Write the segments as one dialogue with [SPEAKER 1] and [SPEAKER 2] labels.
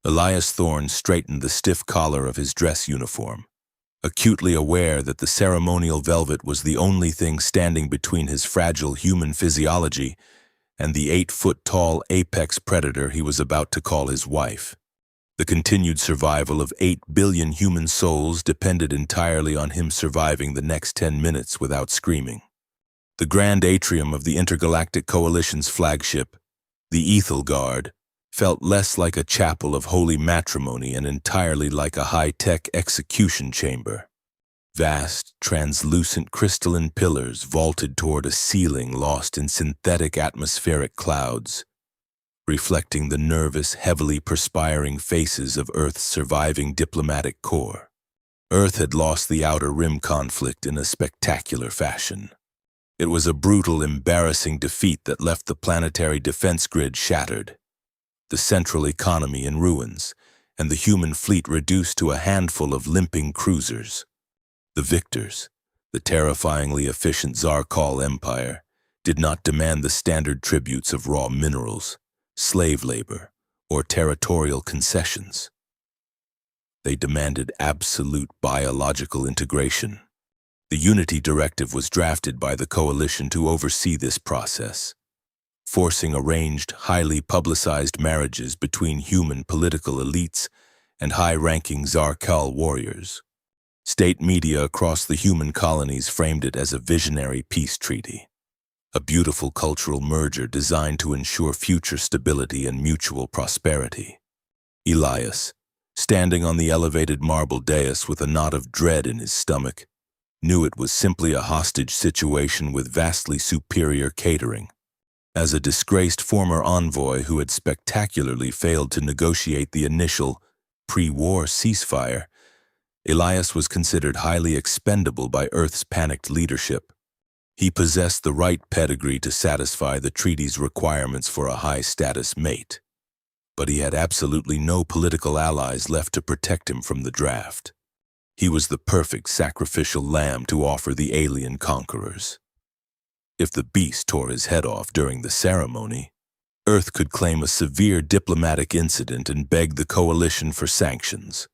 [SPEAKER 1] Elias Thorne straightened the stiff collar of his dress uniform, acutely aware that the ceremonial velvet was the only thing standing between his fragile human physiology and the 8-foot-tall apex predator he was about to call his wife. The continued survival of 8 billion human souls depended entirely on him surviving the next 10 minutes without screaming. The grand atrium of the Intergalactic Coalition's flagship, the Ethel Guard, felt less like a chapel of holy matrimony and entirely like a high-tech execution chamber. Vast, translucent crystalline pillars vaulted toward a ceiling lost in synthetic atmospheric clouds, reflecting the nervous, heavily perspiring faces of Earth's surviving diplomatic corps. Earth had lost the Outer Rim conflict in a spectacular fashion. It was a brutal, embarrassing defeat that left the planetary defense grid shattered, the central economy in ruins, and the human fleet reduced to a handful of limping cruisers. The victors, the terrifyingly efficient Zarkal Empire, did not demand the standard tributes of raw minerals, slave labor, or territorial concessions. They demanded absolute biological integration. The Unity Directive was drafted by the Coalition to oversee this process, forcing arranged, highly publicized marriages between human political elites and high-ranking Zarkal warriors. State media across the human colonies framed it as a visionary peace treaty, a beautiful cultural merger designed to ensure future stability and mutual prosperity. Elias, standing on the elevated marble dais with a knot of dread in his stomach, knew it was simply a hostage situation with vastly superior catering. As a disgraced former envoy who had spectacularly failed to negotiate the initial, pre-war ceasefire, Elias was considered highly expendable by Earth's panicked leadership. He possessed the right pedigree to satisfy the treaty's requirements for a high-status mate, but he had absolutely no political allies left to protect him from the draft. He was the perfect sacrificial lamb to offer the alien conquerors. If the beast tore his head off during the ceremony, Earth could claim a severe diplomatic incident and beg the Coalition for sanctions.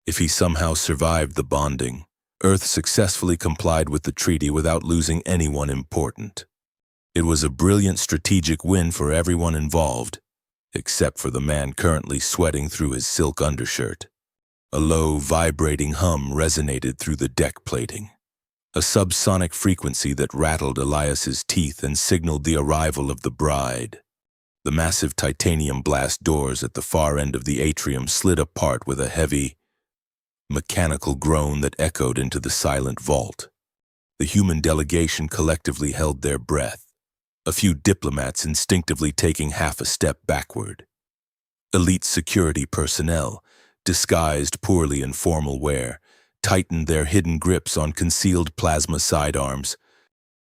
[SPEAKER 1] If he somehow survived the bonding, Earth successfully complied with the treaty without losing anyone important. It was a brilliant strategic win for everyone involved, except for the man currently sweating through his silk undershirt. A low, vibrating hum resonated through the deck plating, a subsonic frequency that rattled Elias's teeth and signaled the arrival of the bride. The massive titanium blast doors at the far end of the atrium slid apart with a heavy, mechanical groan that echoed into the silent vault. The human delegation collectively held their breath, a few diplomats instinctively taking half a step backward. Elite security personnel, disguised poorly in formal wear, tightened their hidden grips on concealed plasma sidearms.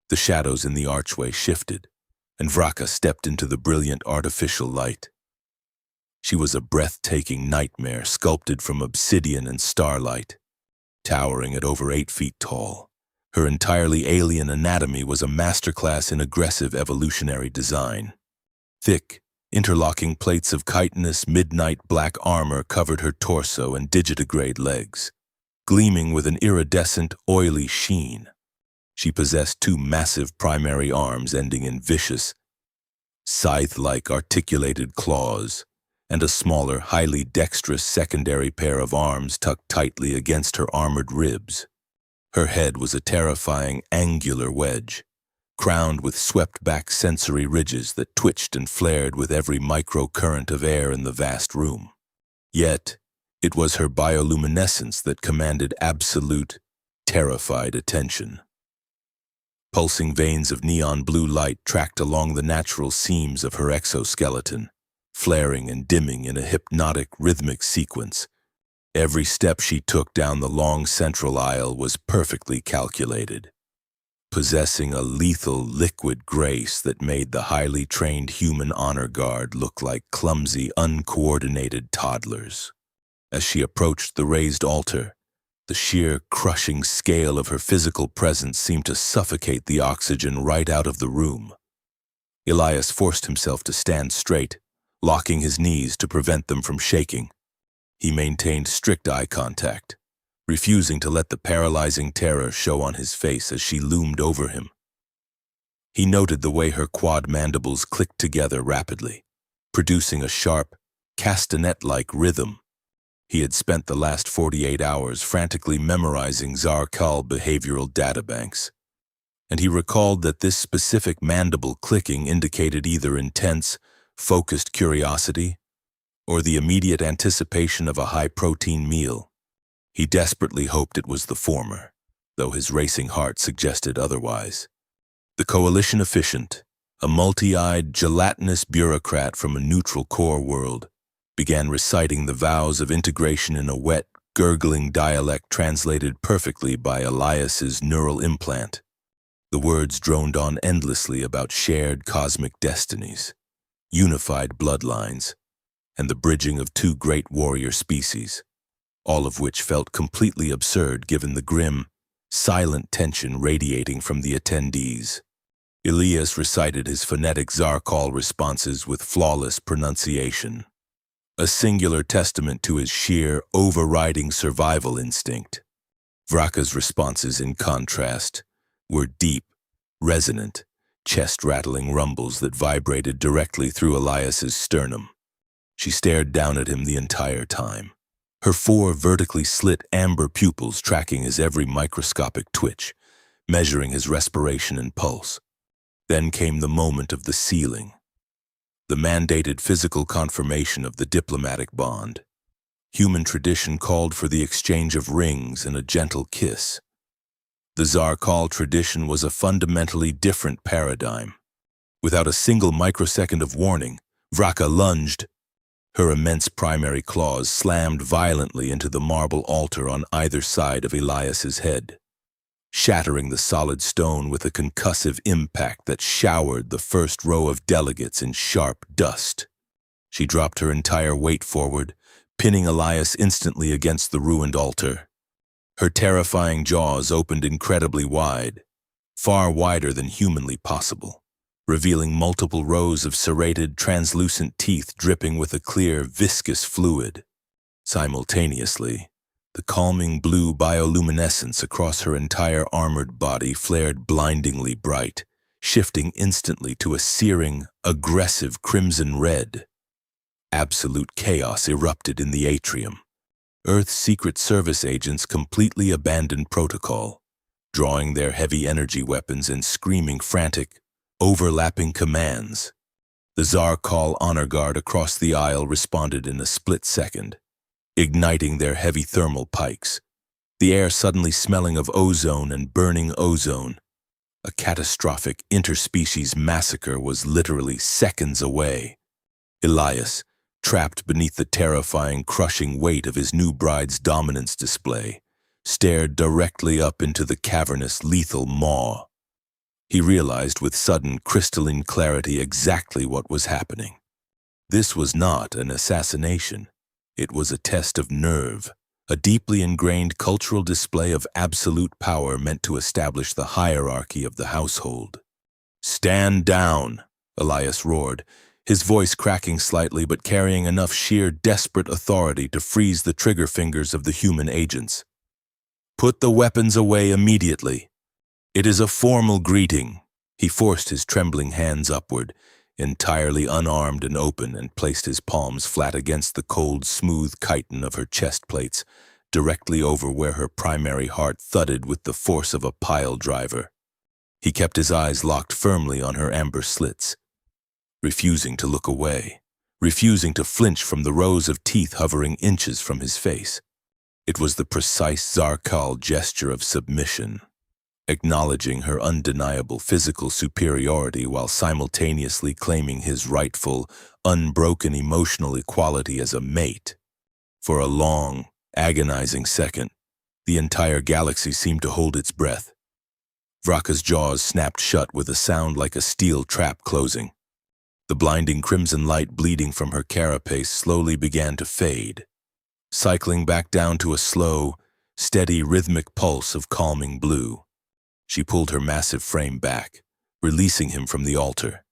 [SPEAKER 1] The shadows in the archway shifted, and Vraka stepped into the brilliant artificial light. She was a breathtaking nightmare sculpted from obsidian and starlight. Towering at over 8 feet tall, her entirely alien anatomy was a masterclass in aggressive evolutionary design. Thick, interlocking plates of chitinous midnight black armor covered her torso and digitigrade legs, gleaming with an iridescent, oily sheen. She possessed 2 massive primary arms ending in vicious, scythe-like articulated claws, and a smaller, highly dexterous secondary pair of arms tucked tightly against her armored ribs. Her head was a terrifying, angular wedge, crowned with swept-back sensory ridges that twitched and flared with every microcurrent of air in the vast room. Yet, it was her bioluminescence that commanded absolute, terrified attention. Pulsing veins of neon blue light tracked along the natural seams of her exoskeleton, flaring and dimming in a hypnotic, rhythmic sequence. Every step she took down the long central aisle was perfectly calculated, possessing a lethal, liquid grace that made the highly trained human honor guard look like clumsy, uncoordinated toddlers. As she approached the raised altar, the sheer, crushing scale of her physical presence seemed to suffocate the oxygen right out of the room. Elias forced himself to stand straight, locking his knees to prevent them from shaking. He maintained strict eye contact, refusing to let the paralyzing terror show on his face as she loomed over him. He noted the way her quad mandibles clicked together rapidly, producing a sharp, castanet-like rhythm. He had spent the last 48 hours frantically memorizing Zarkal behavioral databanks, and he recalled that this specific mandible clicking indicated either intense, focused curiosity or the immediate anticipation of a high-protein meal. He desperately hoped it was the former, though his racing heart suggested otherwise. The coalition efficient, a multi-eyed, gelatinous bureaucrat from a neutral core world, began reciting the vows of integration in a wet, gurgling dialect translated perfectly by Elias's neural implant. The words droned on endlessly about shared cosmic destinies, unified bloodlines, and the bridging of two great warrior species, all of which felt completely absurd given the grim, silent tension radiating from the attendees. Elias recited his phonetic Zarkal responses with flawless pronunciation, a singular testament to his sheer, overriding survival instinct. Vraka's responses, in contrast, were deep, resonant, chest-rattling rumbles that vibrated directly through Elias's sternum. She stared down at him the entire time, her 4 vertically slit amber pupils tracking his every microscopic twitch, measuring his respiration and pulse. Then came the moment of the sealing, the mandated physical confirmation of the diplomatic bond. Human tradition called for the exchange of rings and a gentle kiss. The Zarkal tradition was a fundamentally different paradigm. Without a single microsecond of warning, Vraka lunged. Her immense primary claws slammed violently into the marble altar on either side of Elias's head, shattering the solid stone with a concussive impact that showered the first row of delegates in sharp dust. She dropped her entire weight forward, pinning Elias instantly against the ruined altar. Her terrifying jaws opened incredibly wide, far wider than humanly possible, revealing multiple rows of serrated, translucent teeth dripping with a clear, viscous fluid. Simultaneously, the calming blue bioluminescence across her entire armored body flared blindingly bright, shifting instantly to a searing, aggressive crimson red. Absolute chaos erupted in the atrium. Earth's Secret Service agents completely abandoned protocol, drawing their heavy energy weapons and screaming frantic, overlapping commands. The Zarkal honor guard across the aisle responded in a split second, igniting their heavy thermal pikes, the air suddenly smelling of ozone and burning ozone. A catastrophic interspecies massacre was literally seconds away. Elias, trapped beneath the terrifying, crushing weight of his new bride's dominance display, stared directly up into the cavernous, lethal maw. He realized with sudden, crystalline clarity exactly what was happening. This was not an assassination. It was a test of nerve, a deeply ingrained cultural display of absolute power meant to establish the hierarchy of the household. "Stand down," Elias roared, his voice cracking slightly but carrying enough sheer, desperate authority to freeze the trigger fingers of the human agents. "Put the weapons away immediately. It is a formal greeting." He forced his trembling hands upward, entirely unarmed and open, and placed his palms flat against the cold, smooth chitin of her chest plates, directly over where her primary heart thudded with the force of a pile driver. He kept his eyes locked firmly on her amber slits, refusing to look away, refusing to flinch from the rows of teeth hovering inches from his face. It was the precise Zarkal gesture of submission, acknowledging her undeniable physical superiority while simultaneously claiming his rightful, unbroken emotional equality as a mate. For a long, agonizing second, the entire galaxy seemed to hold its breath. Vraka's jaws snapped shut with a sound like a steel trap closing. The blinding crimson light bleeding from her carapace slowly began to fade, cycling back down to a slow, steady rhythmic pulse of calming blue. She pulled her massive frame back, releasing him from the altar,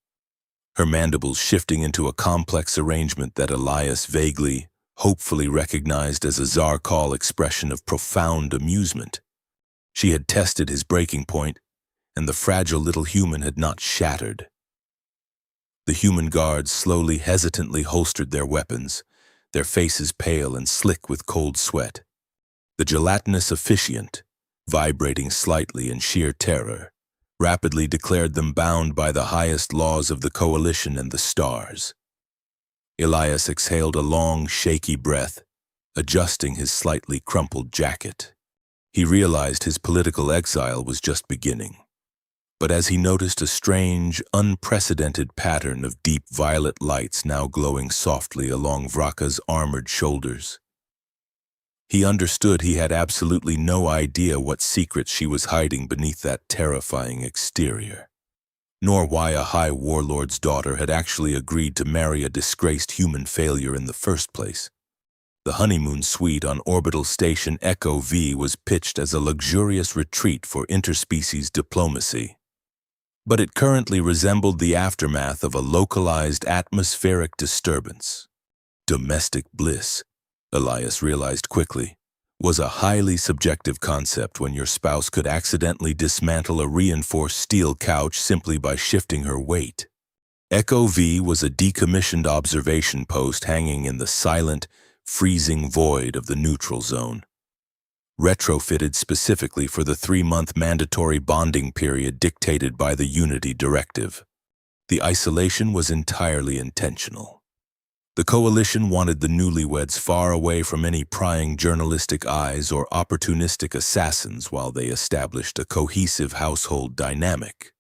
[SPEAKER 1] her mandibles shifting into a complex arrangement that Elias vaguely, hopefully recognized as a Zarkal expression of profound amusement. She had tested his breaking point, and the fragile little human had not shattered. The human guards slowly, hesitantly holstered their weapons, their faces pale and slick with cold sweat. The gelatinous officiant, vibrating slightly in sheer terror, rapidly declared them bound by the highest laws of the coalition and the stars. Elias exhaled a long, shaky breath, adjusting his slightly crumpled jacket. He realized his political exile was just beginning. But as he noticed a strange, unprecedented pattern of deep violet lights now glowing softly along Vraka's armored shoulders, he understood he had absolutely no idea what secrets she was hiding beneath that terrifying exterior, nor why a high warlord's daughter had actually agreed to marry a disgraced human failure in the first place. The honeymoon suite on orbital station Echo V was pitched as a luxurious retreat for interspecies diplomacy, but it currently resembled the aftermath of a localized atmospheric disturbance. Domestic bliss, Elias realized quickly, was a highly subjective concept when your spouse could accidentally dismantle a reinforced steel couch simply by shifting her weight. Echo V was a decommissioned observation post hanging in the silent, freezing void of the neutral zone, retrofitted specifically for the 3-month mandatory bonding period dictated by the Unity Directive. The isolation was entirely intentional. The coalition wanted the newlyweds far away from any prying journalistic eyes or opportunistic assassins while they established a cohesive household dynamic.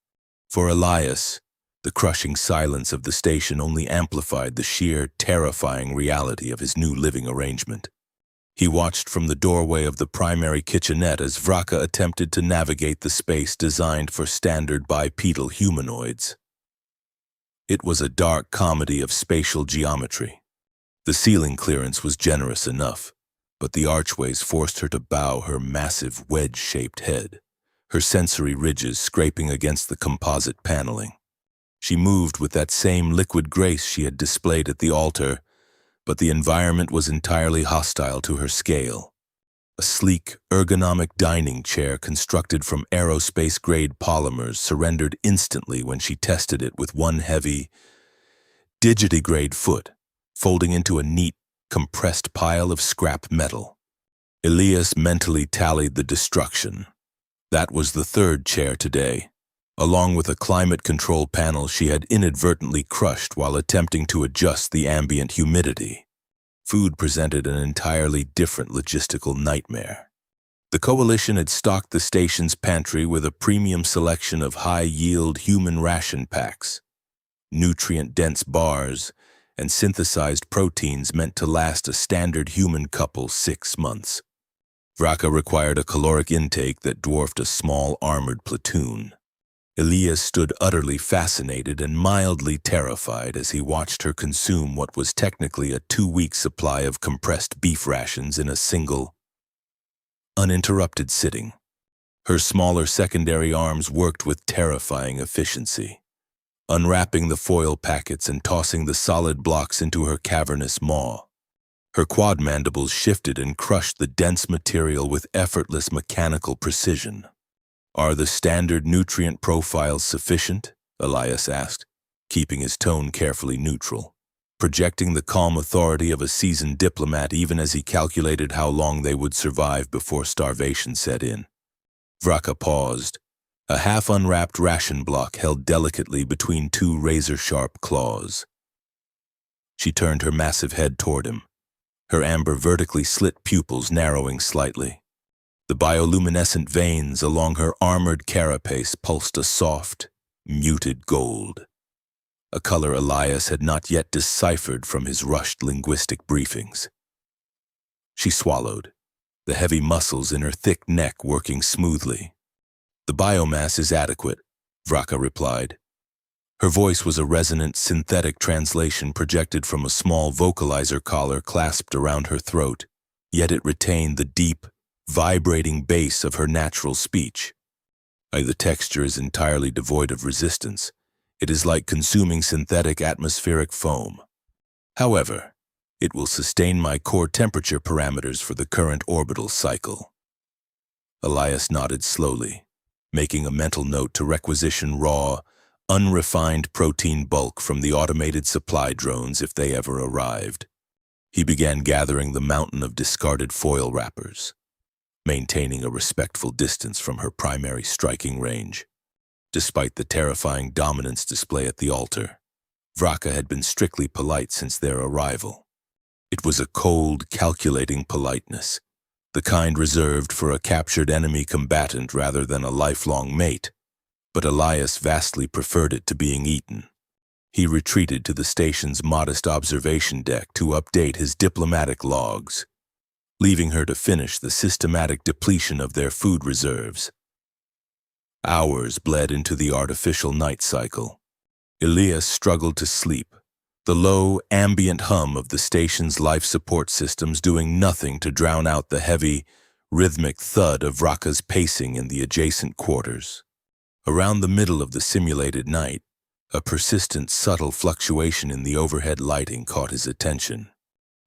[SPEAKER 1] For Elias, the crushing silence of the station only amplified the sheer, terrifying reality of his new living arrangement. He watched from the doorway of the primary kitchenette as Vraka attempted to navigate the space designed for standard bipedal humanoids. It was a dark comedy of spatial geometry. The ceiling clearance was generous enough, but the archways forced her to bow her massive wedge-shaped head, her sensory ridges scraping against the composite paneling. She moved with that same liquid grace she had displayed at the altar, but the environment was entirely hostile to her scale. A sleek, ergonomic dining chair constructed from aerospace-grade polymers surrendered instantly when she tested it with one heavy, digitigrade foot, folding into a neat, compressed pile of scrap metal. Elias mentally tallied the destruction. That was the 3rd chair today, along with a climate control panel she had inadvertently crushed while attempting to adjust the ambient humidity. Food presented an entirely different logistical nightmare. The coalition had stocked the station's pantry with a premium selection of high-yield human ration packs, nutrient-dense bars, and synthesized proteins meant to last a standard human couple 6 months. Vraka required a caloric intake that dwarfed a small armored platoon. Elias stood utterly fascinated and mildly terrified as he watched her consume what was technically a 2-week supply of compressed beef rations in a single, uninterrupted sitting. Her smaller secondary arms worked with terrifying efficiency, unwrapping the foil packets and tossing the solid blocks into her cavernous maw. Her quad mandibles shifted and crushed the dense material with effortless mechanical precision. "Are the standard nutrient profiles sufficient?" Elias asked, keeping his tone carefully neutral, projecting the calm authority of a seasoned diplomat even as he calculated how long they would survive before starvation set in. Vraka paused, a half-unwrapped ration block held delicately between 2 razor-sharp claws. She turned her massive head toward him, her amber vertically slit pupils narrowing slightly. The bioluminescent veins along her armored carapace pulsed a soft, muted gold, a color Elias had not yet deciphered from his rushed linguistic briefings. She swallowed, the heavy muscles in her thick neck working smoothly. "The biomass is adequate," Vraka replied. Her voice was a resonant, synthetic translation projected from a small vocalizer collar clasped around her throat, yet it retained the deep, vibrating bass of her natural speech. The texture is entirely devoid of resistance. It is like consuming synthetic atmospheric foam. However, It will sustain my core temperature parameters for the current orbital cycle. Elias nodded slowly, making a mental note to requisition raw, unrefined protein bulk from the automated supply drones if they ever arrived. He began gathering the mountain of discarded foil wrappers, maintaining a respectful distance from her primary striking range. Despite the terrifying dominance display at the altar, Vraka had been strictly polite since their arrival. It was a cold, calculating politeness, the kind reserved for a captured enemy combatant rather than a lifelong mate, but Elias vastly preferred it to being eaten. He retreated to the station's modest observation deck to update his diplomatic logs, leaving her to finish the systematic depletion of their food reserves. Hours bled into the artificial night cycle. Elias struggled to sleep, the low, ambient hum of the station's life support systems doing nothing to drown out the heavy, rhythmic thud of Vraka's pacing in the adjacent quarters. Around the middle of the simulated night, a persistent, subtle fluctuation in the overhead lighting caught his attention.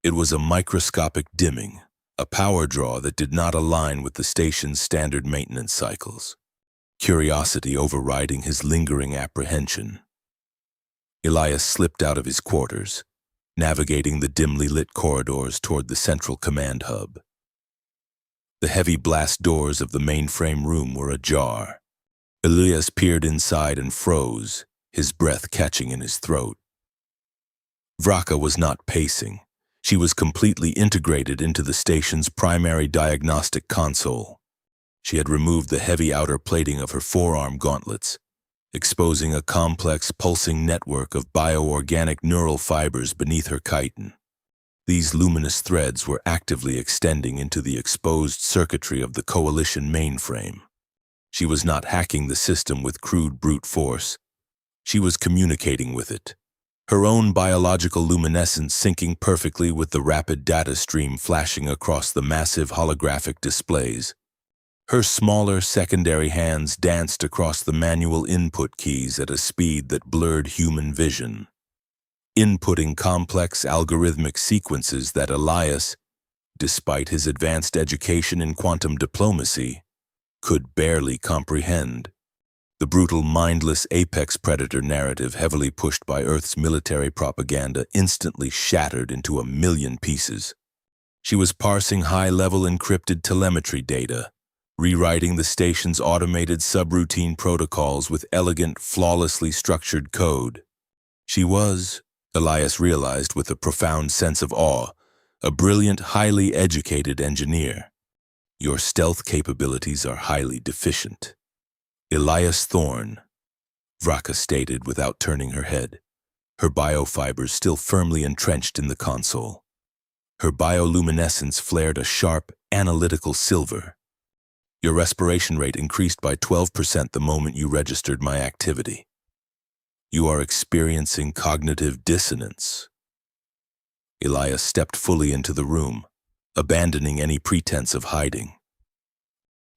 [SPEAKER 1] It was a microscopic dimming, a power draw that did not align with the station's standard maintenance cycles, curiosity overriding his lingering apprehension. Elias slipped out of his quarters, navigating the dimly lit corridors toward the central command hub. The heavy blast doors of the mainframe room were ajar. Elias peered inside and froze, his breath catching in his throat. Vraka was not pacing. She was completely integrated into the station's primary diagnostic console. She had removed the heavy outer plating of her forearm gauntlets, exposing a complex pulsing network of bioorganic neural fibers beneath her chitin. These luminous threads were actively extending into the exposed circuitry of the Coalition mainframe. She was not hacking the system with crude brute force. She was communicating with it, her own biological luminescence syncing perfectly with the rapid data stream flashing across the massive holographic displays. Her smaller secondary hands danced across the manual input keys at a speed that blurred human vision, inputting complex algorithmic sequences that Elias, despite his advanced education in quantum diplomacy, could barely comprehend. The brutal, mindless apex predator narrative heavily pushed by Earth's military propaganda instantly shattered into a million pieces. She was parsing high-level encrypted telemetry data, rewriting the station's automated subroutine protocols with elegant, flawlessly structured code. She was, Elias realized with a profound sense of awe, a brilliant, highly educated engineer. Your stealth capabilities are highly deficient. Elias Thorne, Vraka stated without turning her head, her biofibers still firmly entrenched in the console. Her bioluminescence flared a sharp, analytical silver. Your respiration rate increased by 12% the moment you registered my activity. You are experiencing cognitive dissonance. Elias stepped fully into the room, abandoning any pretense of hiding.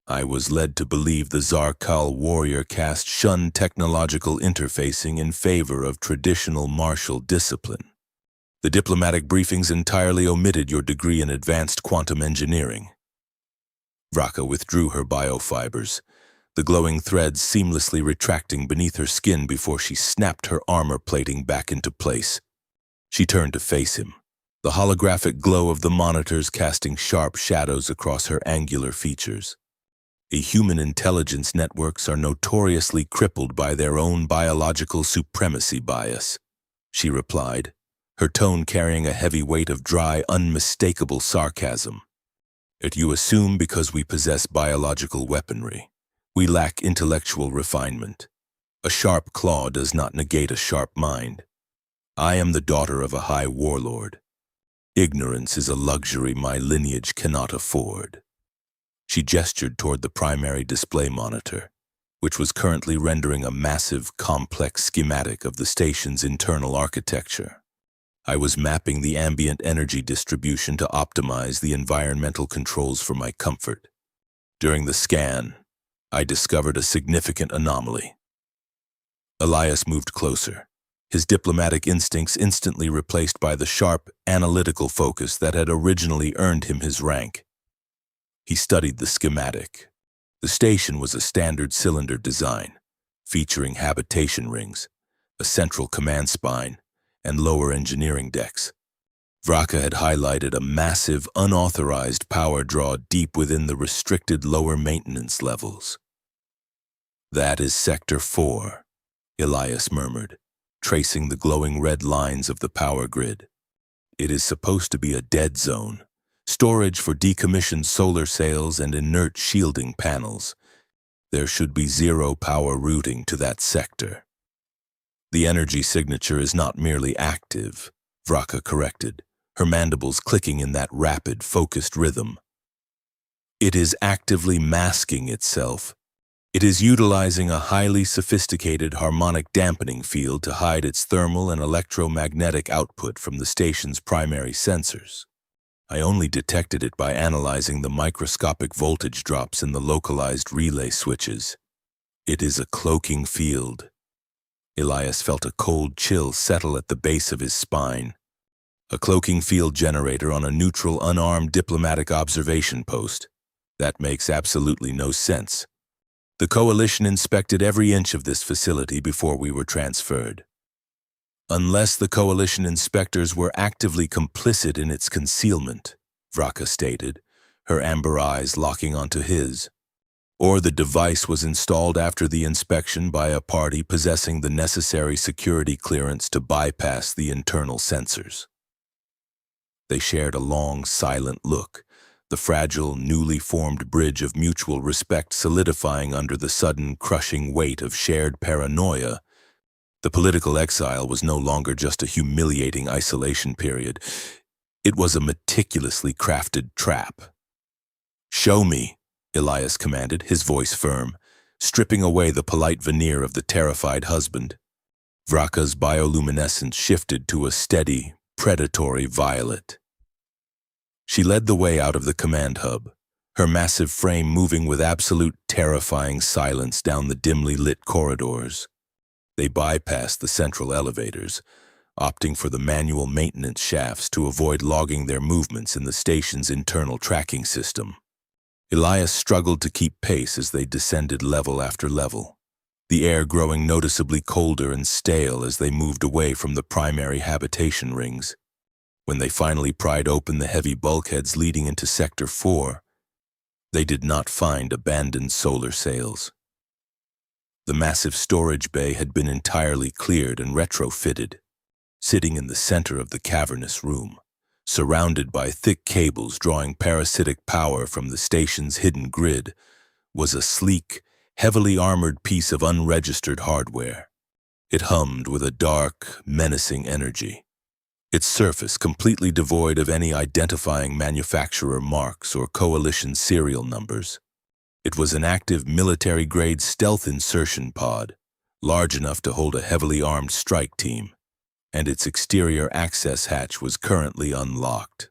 [SPEAKER 1] I was led to believe the Zarkal warrior caste shunned technological interfacing in favor of traditional martial discipline. The diplomatic briefings entirely omitted your degree in advanced quantum engineering. Vraka withdrew her biofibers, the glowing threads seamlessly retracting beneath her skin before she snapped her armor plating back into place. She turned to face him, the holographic glow of the monitors casting sharp shadows across her angular features. Human intelligence networks are notoriously crippled by their own biological supremacy bias, she replied, her tone carrying a heavy weight of dry, unmistakable sarcasm. Yet you assume because we possess biological weaponry, we lack intellectual refinement. A sharp claw does not negate a sharp mind. I am the daughter of a high warlord. Ignorance is a luxury my lineage cannot afford. She gestured toward the primary display monitor, which was currently rendering a massive, complex schematic of the station's internal architecture. I was mapping the ambient energy distribution to optimize the environmental controls for my comfort. During the scan, I discovered a significant anomaly. Elias moved closer, his diplomatic instincts instantly replaced by the sharp, analytical focus that had originally earned him his rank. He studied the schematic. The station was a standard cylinder design, featuring habitation rings, a central command spine, and lower engineering decks. Vraka had highlighted a massive, unauthorized power draw deep within the restricted lower maintenance levels. "That is Sector 4, Elias murmured, tracing the glowing red lines of the power grid. "It is supposed to be a dead zone, storage for decommissioned solar sails and inert shielding panels. There should be zero power routing to that sector." "The energy signature is not merely active," Vraka corrected, her mandibles clicking in that rapid, focused rhythm. "It is actively masking itself. It is utilizing a highly sophisticated harmonic dampening field to hide its thermal and electromagnetic output from the station's primary sensors. I only detected it by analyzing the microscopic voltage drops in the localized relay switches. It is a cloaking field." Elias felt a cold chill settle at the base of his spine. A cloaking field generator on a neutral, unarmed diplomatic observation post. That makes absolutely no sense. The Coalition inspected every inch of this facility before we were transferred. "Unless the Coalition inspectors were actively complicit in its concealment," Vraka stated, her amber eyes locking onto his. "Or the device was installed after the inspection by a party possessing the necessary security clearance to bypass the internal sensors." They shared a long, silent look, the fragile, newly formed bridge of mutual respect solidifying under the sudden, crushing weight of shared paranoia. The political exile was no longer just a humiliating isolation period. It was a meticulously crafted trap. "Show me," Elias commanded, his voice firm, stripping away the polite veneer of the terrified husband. Vraka's bioluminescence shifted to a steady, predatory violet. She led the way out of the command hub, her massive frame moving with absolute terrifying silence down the dimly lit corridors. They bypassed the central elevators, opting for the manual maintenance shafts to avoid logging their movements in the station's internal tracking system. Elias struggled to keep pace as they descended level after level, the air growing noticeably colder and stale as they moved away from the primary habitation rings. When they finally pried open the heavy bulkheads leading into Sector 4, they did not find abandoned solar sails. The massive storage bay had been entirely cleared and retrofitted. Sitting in the center of the cavernous room, surrounded by thick cables drawing parasitic power from the station's hidden grid, was a sleek, heavily armored piece of unregistered hardware. It hummed with a dark, menacing energy, its surface completely devoid of any identifying manufacturer marks or Coalition serial numbers. It was an active military-grade stealth insertion pod, large enough to hold a heavily armed strike team, and its exterior access hatch was currently unlocked.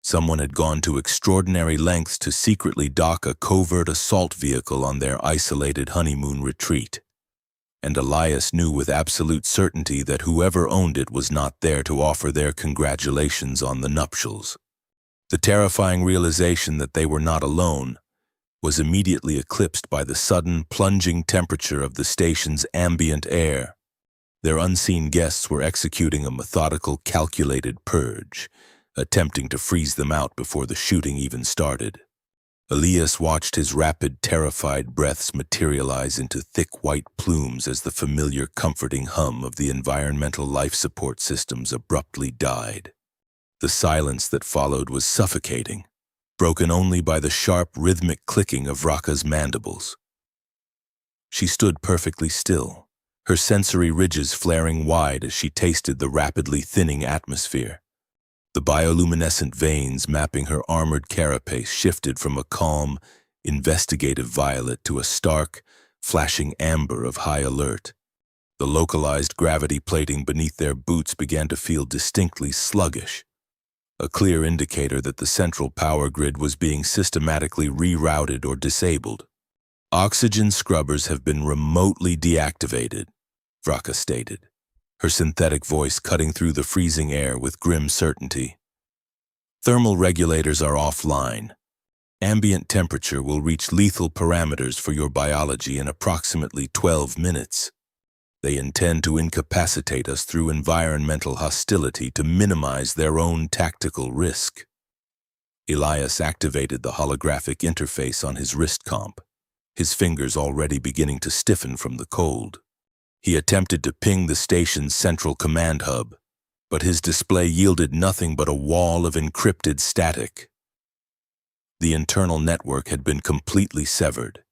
[SPEAKER 1] Someone had gone to extraordinary lengths to secretly dock a covert assault vehicle on their isolated honeymoon retreat. And Elias knew with absolute certainty that whoever owned it was not there to offer their congratulations on the nuptials. The terrifying realization that they were not alone was immediately eclipsed by the sudden, plunging temperature of the station's ambient air. Their unseen guests were executing a methodical, calculated purge, attempting to freeze them out before the shooting even started. Elias watched his rapid, terrified breaths materialize into thick white plumes as the familiar, comforting hum of the environmental life support systems abruptly died. The silence that followed was suffocating, broken only by the sharp, rhythmic clicking of Vraka's mandibles. She stood perfectly still, her sensory ridges flaring wide as she tasted the rapidly thinning atmosphere. The bioluminescent veins mapping her armored carapace shifted from a calm, investigative violet to a stark, flashing amber of high alert. The localized gravity plating beneath their boots began to feel distinctly sluggish, a clear indicator that the central power grid was being systematically rerouted or disabled. "Oxygen scrubbers have been remotely deactivated," Vraka stated, her synthetic voice cutting through the freezing air with grim certainty. Thermal regulators are offline. Ambient temperature will reach lethal parameters for your biology in approximately 12 minutes. They intend to incapacitate us through environmental hostility to minimize their own tactical risk. Elias activated the holographic interface on his wrist comp, his fingers already beginning to stiffen from the cold. He attempted to ping the station's central command hub, but his display yielded nothing but a wall of encrypted static. The internal network had been completely severed.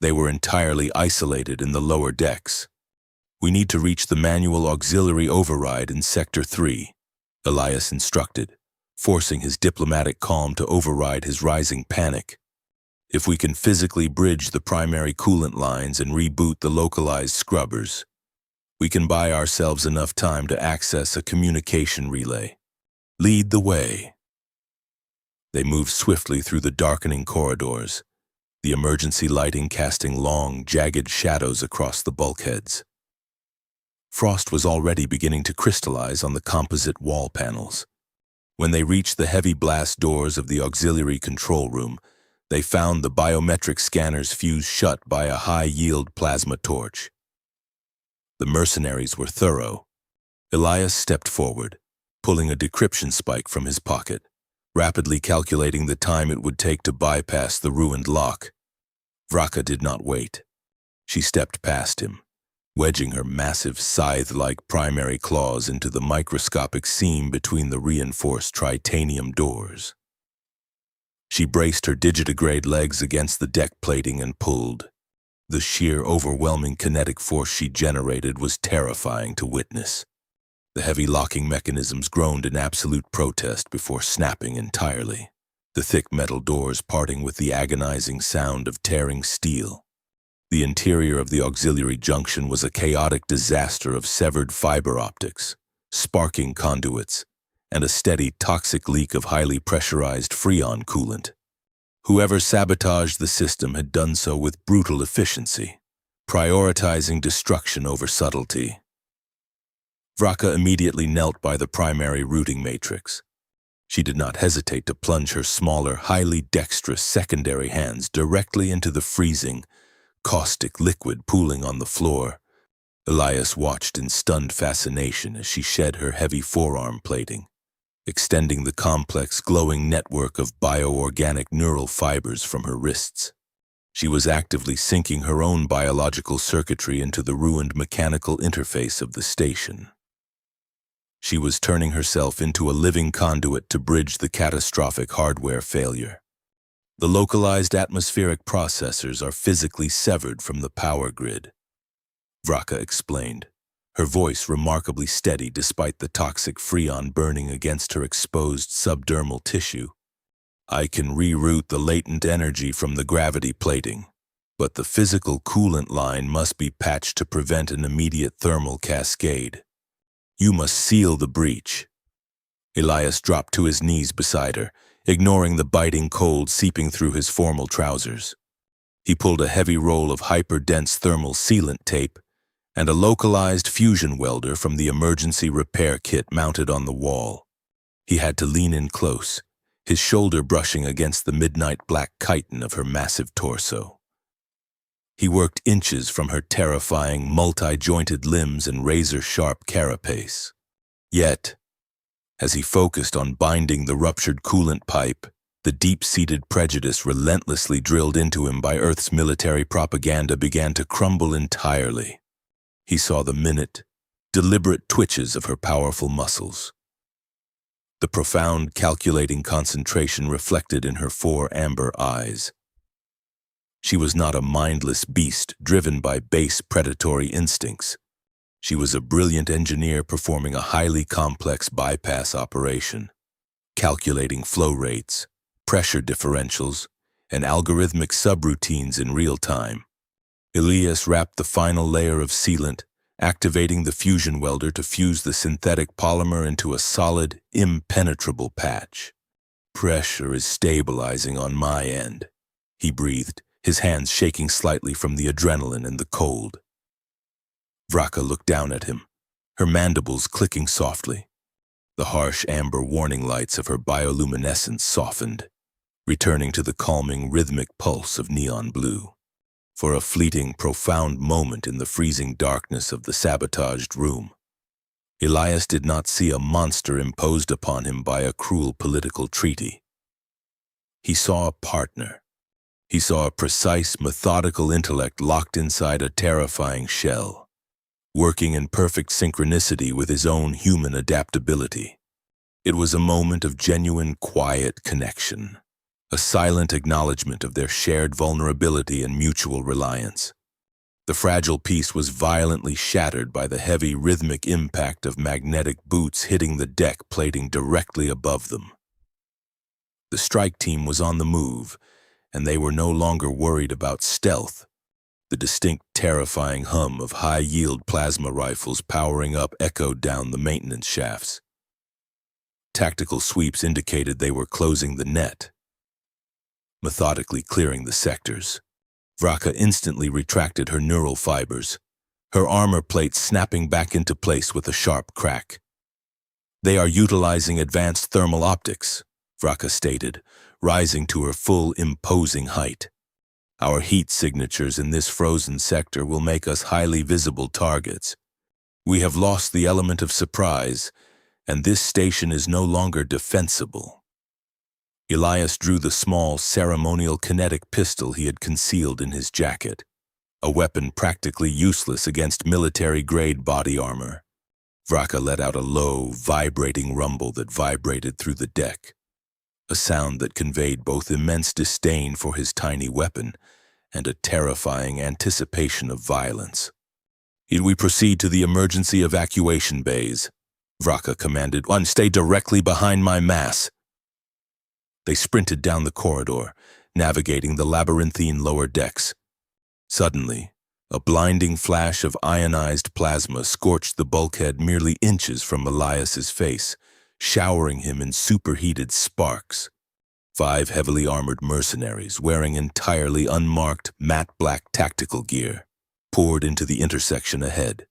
[SPEAKER 1] They were entirely isolated in the lower decks. "We need to reach the manual auxiliary override in Sector 3, Elias instructed, forcing his diplomatic calm to override his rising panic. "If we can physically bridge the primary coolant lines and reboot the localized scrubbers, we can buy ourselves enough time to access a communication relay. Lead the way." They moved swiftly through the darkening corridors, the emergency lighting casting long, jagged shadows across the bulkheads. Frost was already beginning to crystallize on the composite wall panels. When they reached the heavy blast doors of the auxiliary control room, they found the biometric scanners fused shut by a high-yield plasma torch. The mercenaries were thorough. Elias stepped forward, pulling a decryption spike from his pocket, rapidly calculating the time it would take to bypass the ruined lock. Vraka did not wait. She stepped past him, wedging her massive scythe-like primary claws into the microscopic seam between the reinforced titanium doors. She braced her digitigrade legs against the deck plating and pulled. The sheer, overwhelming kinetic force she generated was terrifying to witness. The heavy locking mechanisms groaned in absolute protest before snapping entirely, the thick metal doors parting with the agonizing sound of tearing steel. The interior of the auxiliary junction was a chaotic disaster of severed fiber optics, sparking conduits, and a steady toxic leak of highly pressurized freon coolant. Whoever sabotaged the system had done so with brutal efficiency, prioritizing destruction over subtlety. Vraka immediately knelt by the primary routing matrix. She did not hesitate to plunge her smaller, highly dexterous secondary hands directly into the freezing, caustic liquid pooling on the floor. Elias watched in stunned fascination as she shed her heavy forearm plating, extending the complex, glowing network of bioorganic neural fibers from her wrists. She was actively syncing her own biological circuitry into the ruined mechanical interface of the station. She was turning herself into a living conduit to bridge the catastrophic hardware failure. The localized atmospheric processors are physically severed from the power grid, Vraka explained, her voice remarkably steady despite the toxic freon burning against her exposed subdermal tissue. "I can reroute the latent energy from the gravity plating, but the physical coolant line must be patched to prevent an immediate thermal cascade. You must seal the breach." Elias dropped to his knees beside her, ignoring the biting cold seeping through his formal trousers. He pulled a heavy roll of hyper-dense thermal sealant tape and a localized fusion welder from the emergency repair kit mounted on the wall. He had to lean in close, his shoulder brushing against the midnight black chitin of her massive torso. He worked inches from her terrifying, multi-jointed limbs and razor-sharp carapace. Yet, as he focused on binding the ruptured coolant pipe, the deep-seated prejudice relentlessly drilled into him by Earth's military propaganda began to crumble entirely. He saw the minute, deliberate twitches of her powerful muscles, the profound, calculating concentration reflected in her four amber eyes. She was not a mindless beast driven by base predatory instincts. She was a brilliant engineer performing a highly complex bypass operation, calculating flow rates, pressure differentials, and algorithmic subroutines in real time. Elias wrapped the final layer of sealant, activating the fusion welder to fuse the synthetic polymer into a solid, impenetrable patch. "Pressure is stabilizing on my end," he breathed, his hands shaking slightly from the adrenaline and the cold. Vraka looked down at him, her mandibles clicking softly. The harsh amber warning lights of her bioluminescence softened, returning to the calming rhythmic pulse of neon blue. For a fleeting, profound moment in the freezing darkness of the sabotaged room, Elias did not see a monster imposed upon him by a cruel political treaty. He saw a partner. He saw a precise, methodical intellect locked inside a terrifying shell, working in perfect synchronicity with his own human adaptability. It was a moment of genuine, quiet connection, a silent acknowledgement of their shared vulnerability and mutual reliance. The fragile piece was violently shattered by the heavy, rhythmic impact of magnetic boots hitting the deck plating directly above them. The strike team was on the move, and they were no longer worried about stealth. The distinct, terrifying hum of high-yield plasma rifles powering up echoed down the maintenance shafts. Tactical sweeps indicated they were closing the net, methodically clearing the sectors. Vraka instantly retracted her neural fibers, her armor plate snapping back into place with a sharp crack. "They are utilizing advanced thermal optics," Vraka stated, rising to her full, imposing height. "Our heat signatures in this frozen sector will make us highly visible targets. We have lost the element of surprise, and this station is no longer defensible." Elias drew the small, ceremonial kinetic pistol he had concealed in his jacket, a weapon practically useless against military-grade body armor. Vraka let out a low, vibrating rumble that vibrated through the deck, a sound that conveyed both immense disdain for his tiny weapon and a terrifying anticipation of violence. "We proceed to the emergency evacuation bays," Vraka commanded. "One, stay directly behind my mass." They sprinted down the corridor, navigating the labyrinthine lower decks. Suddenly, a blinding flash of ionized plasma scorched the bulkhead merely inches from Elias's face, showering him in superheated sparks. 5 heavily armored mercenaries, wearing entirely unmarked, matte black tactical gear, poured into the intersection ahead.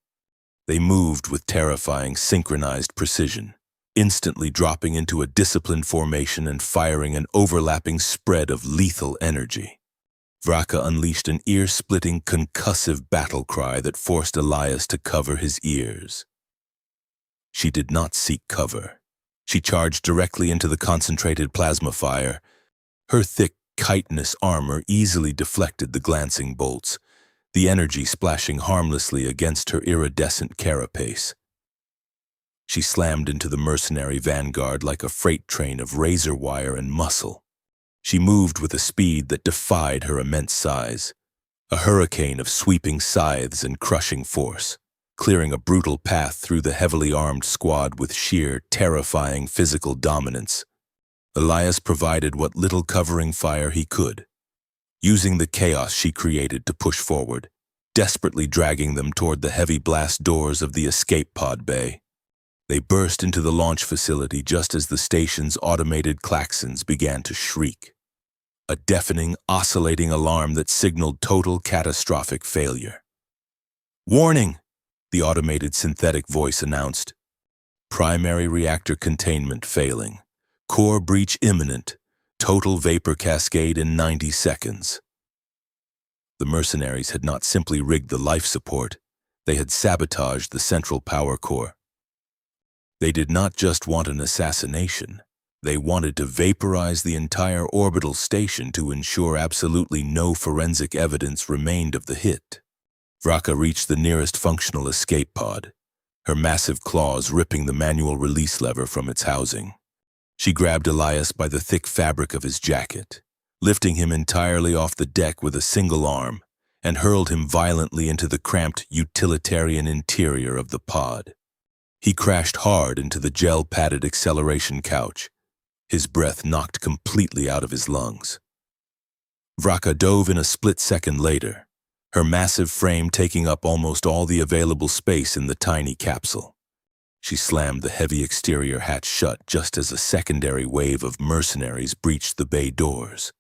[SPEAKER 1] They moved with terrifying, synchronized precision, instantly dropping into a disciplined formation and firing an overlapping spread of lethal energy. Vraka unleashed an ear-splitting, concussive battle cry that forced Elias to cover his ears. She did not seek cover. She charged directly into the concentrated plasma fire. Her thick, chitinous armor easily deflected the glancing bolts, the energy splashing harmlessly against her iridescent carapace. She slammed into the mercenary vanguard like a freight train of razor wire and muscle. She moved with a speed that defied her immense size, a hurricane of sweeping scythes and crushing force, clearing a brutal path through the heavily armed squad with sheer, terrifying physical dominance. Elias provided what little covering fire he could, using the chaos she created to push forward, desperately dragging them toward the heavy blast doors of the escape pod bay. They burst into the launch facility just as the station's automated klaxons began to shriek, a deafening, oscillating alarm that signaled total catastrophic failure. "Warning!" the automated synthetic voice announced. "Primary reactor containment failing. Core breach imminent. Total vapor cascade in 90 seconds. The mercenaries had not simply rigged the life support, they had sabotaged the central power core. They did not just want an assassination, they wanted to vaporize the entire orbital station to ensure absolutely no forensic evidence remained of the hit. Vraka reached the nearest functional escape pod, her massive claws ripping the manual release lever from its housing. She grabbed Elias by the thick fabric of his jacket, lifting him entirely off the deck with a single arm, and hurled him violently into the cramped, utilitarian interior of the pod. He crashed hard into the gel-padded acceleration couch, his breath knocked completely out of his lungs. Vraka dove in a split second later, her massive frame taking up almost all the available space in the tiny capsule. She slammed the heavy exterior hatch shut just as a secondary wave of mercenaries breached the bay doors,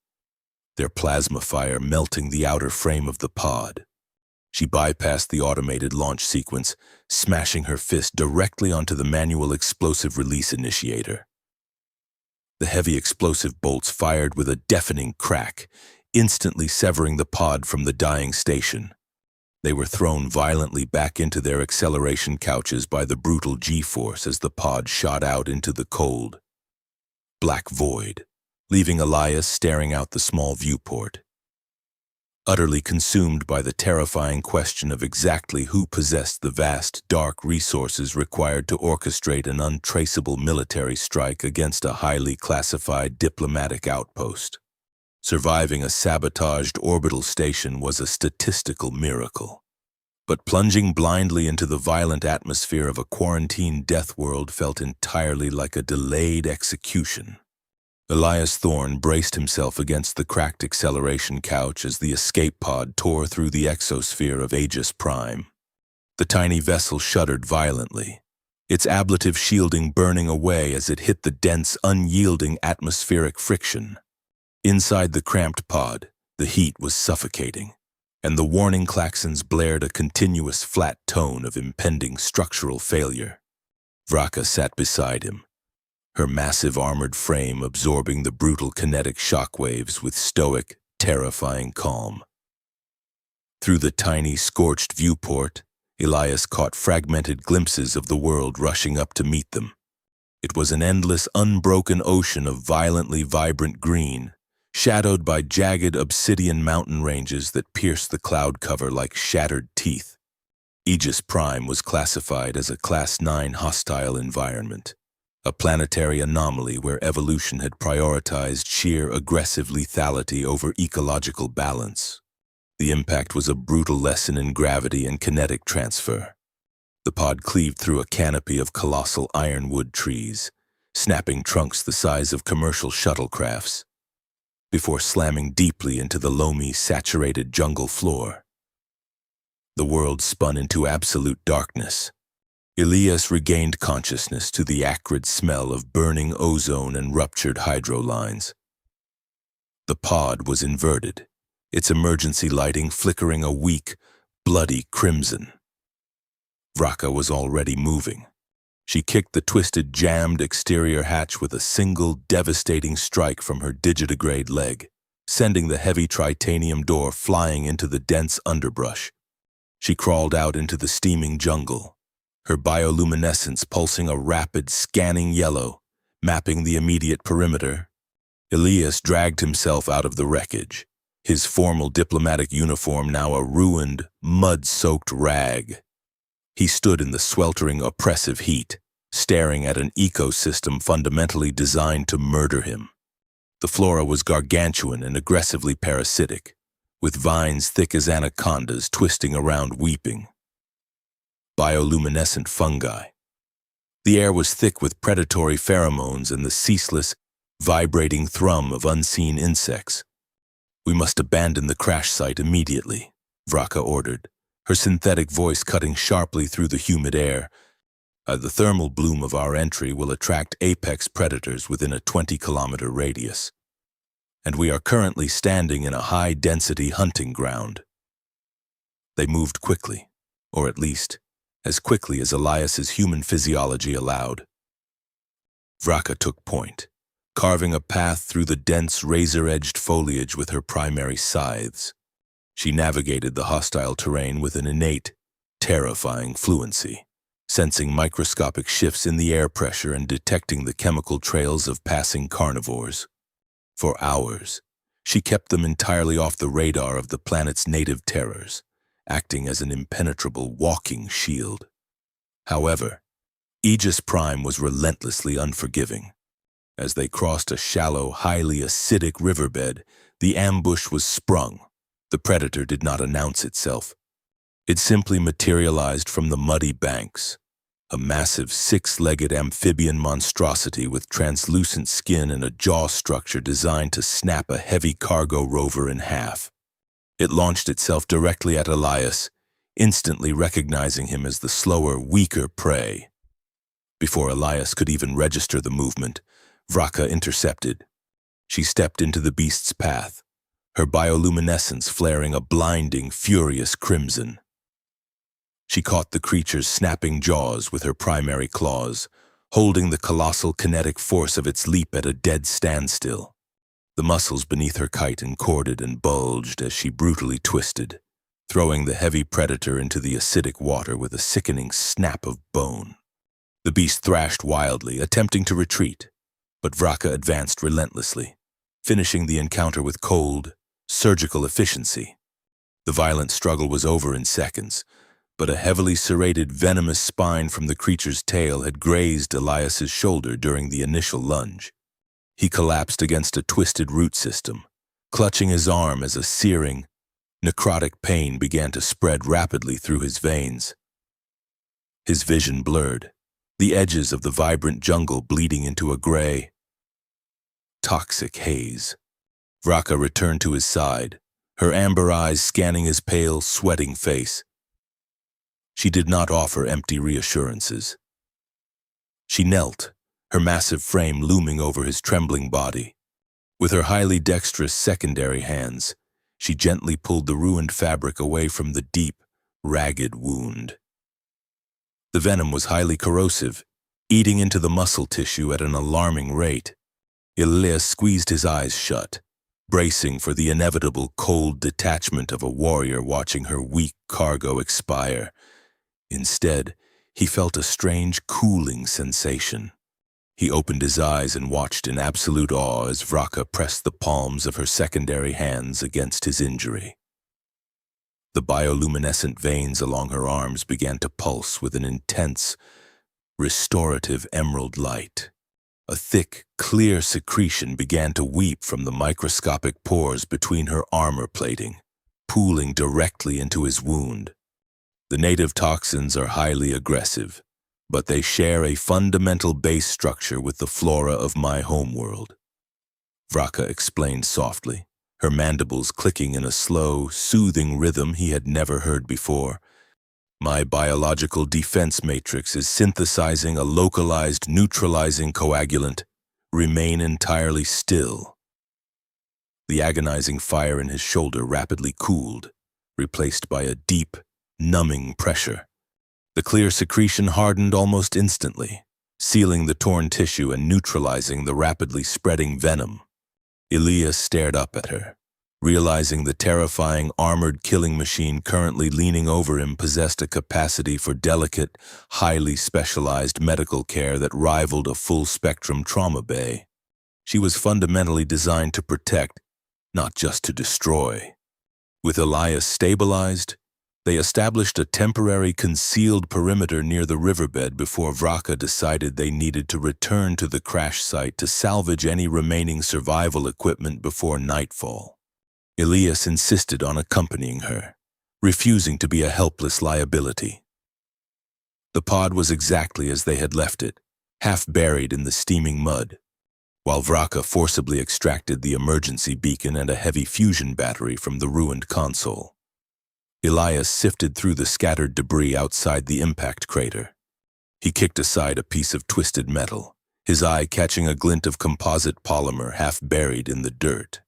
[SPEAKER 1] their plasma fire melting the outer frame of the pod. She bypassed the automated launch sequence, smashing her fist directly onto the manual explosive release initiator. The heavy explosive bolts fired with a deafening crack, instantly severing the pod from the dying station. They were thrown violently back into their acceleration couches by the brutal G-force as the pod shot out into the cold, black void, leaving Elias staring out the small viewport. Utterly consumed by the terrifying question of exactly who possessed the vast, dark resources required to orchestrate an untraceable military strike against a highly classified diplomatic outpost. Surviving a sabotaged orbital station was a statistical miracle. But plunging blindly into the violent atmosphere of a quarantined death world felt entirely like a delayed execution. Elias Thorne braced himself against the cracked acceleration couch as the escape pod tore through the exosphere of Aegis Prime. The tiny vessel shuddered violently, its ablative shielding burning away as it hit the dense, unyielding atmospheric friction. Inside the cramped pod, the heat was suffocating, and the warning klaxons blared a continuous flat tone of impending structural failure. Vraka sat beside him, her massive armored frame absorbing the brutal kinetic shockwaves with stoic, terrifying calm. Through the tiny, scorched viewport, Elias caught fragmented glimpses of the world rushing up to meet them. It was an endless, unbroken ocean of violently vibrant green, shadowed by jagged obsidian mountain ranges that pierced the cloud cover like shattered teeth. Aegis Prime was classified as a Class 9 hostile environment, a planetary anomaly where evolution had prioritized sheer aggressive lethality over ecological balance. The impact was a brutal lesson in gravity and kinetic transfer. The pod cleaved through a canopy of colossal ironwood trees, snapping trunks the size of commercial shuttlecrafts, before slamming deeply into the loamy, saturated jungle floor. The world spun into absolute darkness. Elias regained consciousness to the acrid smell of burning ozone and ruptured hydro lines. The pod was inverted, its emergency lighting flickering a weak, bloody crimson. Vraka was already moving. She kicked the twisted, jammed exterior hatch with a single, devastating strike from her digitigrade leg, sending the heavy tritanium door flying into the dense underbrush. She crawled out into the steaming jungle, her bioluminescence pulsing a rapid, scanning yellow, mapping the immediate perimeter. Elias dragged himself out of the wreckage, his formal diplomatic uniform now a ruined, mud-soaked rag. He stood in the sweltering, oppressive heat, staring at an ecosystem fundamentally designed to murder him. The flora was gargantuan and aggressively parasitic, with vines thick as anacondas twisting around weeping. Bioluminescent fungi. The air was thick with predatory pheromones and the ceaseless, vibrating thrum of unseen insects. "We must abandon the crash site immediately," Vraka ordered, her synthetic voice cutting sharply through the humid air. The thermal bloom of our entry will attract apex predators within a 20-kilometer radius, and we are currently standing in a high-density hunting ground. They moved quickly, or at least, as quickly as Elias's human physiology allowed. Vraka took point, carving a path through the dense, razor-edged foliage with her primary scythes. She navigated the hostile terrain with an innate, terrifying fluency, sensing microscopic shifts in the air pressure and detecting the chemical trails of passing carnivores. For hours, she kept them entirely off the radar of the planet's native terrors, acting as an impenetrable walking shield. However, Aegis Prime was relentlessly unforgiving. As they crossed a shallow, highly acidic riverbed, the ambush was sprung. The predator did not announce itself. It simply materialized from the muddy banks, a massive six-legged amphibian monstrosity with translucent skin and a jaw structure designed to snap a heavy cargo rover in half. It launched itself directly at Elias, instantly recognizing him as the slower, weaker prey. Before Elias could even register the movement, Vraka intercepted. She stepped into the beast's path, her bioluminescence flaring a blinding, furious crimson. She caught the creature's snapping jaws with her primary claws, holding the colossal kinetic force of its leap at a dead standstill. The muscles beneath her chitin corded and bulged as she brutally twisted, throwing the heavy predator into the acidic water with a sickening snap of bone. The beast thrashed wildly, attempting to retreat, but Vraka advanced relentlessly, finishing the encounter with cold, surgical efficiency. The violent struggle was over in seconds, but a heavily serrated venomous spine from the creature's tail had grazed Elias's shoulder during the initial lunge. He collapsed against a twisted root system, clutching his arm as a searing, necrotic pain began to spread rapidly through his veins. His vision blurred, the edges of the vibrant jungle bleeding into a gray, toxic haze. Vraka returned to his side, her amber eyes scanning his pale, sweating face. She did not offer empty reassurances. She knelt, her massive frame looming over his trembling body. With her highly dexterous secondary hands, she gently pulled the ruined fabric away from the deep, ragged wound. The venom was highly corrosive, eating into the muscle tissue at an alarming rate. Elias squeezed his eyes shut, bracing for the inevitable cold detachment of a warrior watching her weak cargo expire. Instead, he felt a strange cooling sensation. He opened his eyes and watched in absolute awe as Vraka pressed the palms of her secondary hands against his injury. The bioluminescent veins along her arms began to pulse with an intense, restorative emerald light. A thick, clear secretion began to weep from the microscopic pores between her armor plating, pooling directly into his wound. The native toxins are highly aggressive, but they share a fundamental base structure with the flora of my homeworld. Vraka explained softly, her mandibles clicking in a slow, soothing rhythm he had never heard before. My biological defense matrix is synthesizing a localized neutralizing coagulant. Remain entirely still. The agonizing fire in his shoulder rapidly cooled, replaced by a deep, numbing pressure. The clear secretion hardened almost instantly, sealing the torn tissue and neutralizing the rapidly spreading venom. Elias stared up at her, realizing the terrifying armored killing machine currently leaning over him possessed a capacity for delicate, highly specialized medical care that rivaled a full-spectrum trauma bay. She was fundamentally designed to protect, not just to destroy. With Elias stabilized, they established a temporary concealed perimeter near the riverbed before Vraka decided they needed to return to the crash site to salvage any remaining survival equipment before nightfall. Elias insisted on accompanying her, refusing to be a helpless liability. The pod was exactly as they had left it, half buried in the steaming mud, while Vraka forcibly extracted the emergency beacon and a heavy fusion battery from the ruined console. Elias sifted through the scattered debris outside the impact crater. He kicked aside a piece of twisted metal, his eye catching a glint of composite polymer half buried in the dirt.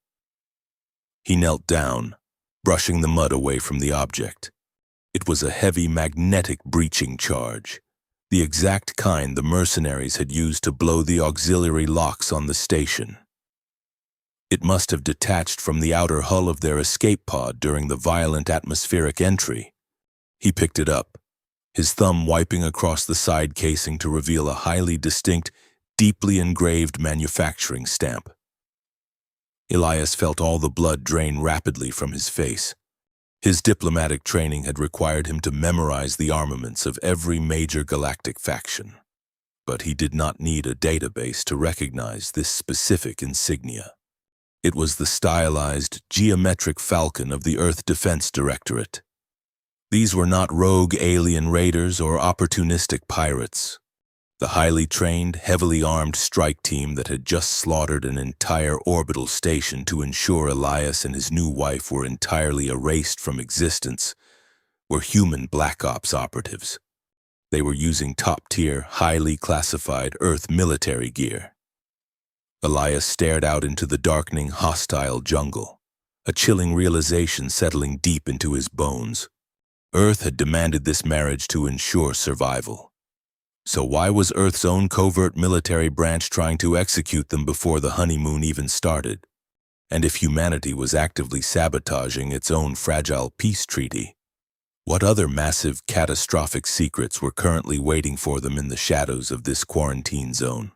[SPEAKER 1] He knelt down, brushing the mud away from the object. It was a heavy magnetic breaching charge, the exact kind the mercenaries had used to blow the auxiliary locks on the station. It must have detached from the outer hull of their escape pod during the violent atmospheric entry. He picked it up, his thumb wiping across the side casing to reveal a highly distinct, deeply engraved manufacturing stamp. Elias felt all the blood drain rapidly from his face. His diplomatic training had required him to memorize the armaments of every major galactic faction. But he did not need a database to recognize this specific insignia. It was the stylized, geometric falcon of the Earth Defense Directorate. These were not rogue alien raiders or opportunistic pirates. The highly trained, heavily armed strike team that had just slaughtered an entire orbital station to ensure Elias and his new wife were entirely erased from existence were human Black Ops operatives. They were using top-tier, highly classified Earth military gear. Elias stared out into the darkening, hostile jungle, a chilling realization settling deep into his bones. Earth had demanded this marriage to ensure survival. So why was Earth's own covert military branch trying to execute them before the honeymoon even started? And if humanity was actively sabotaging its own fragile peace treaty, what other massive, catastrophic secrets were currently waiting for them in the shadows of this quarantine zone?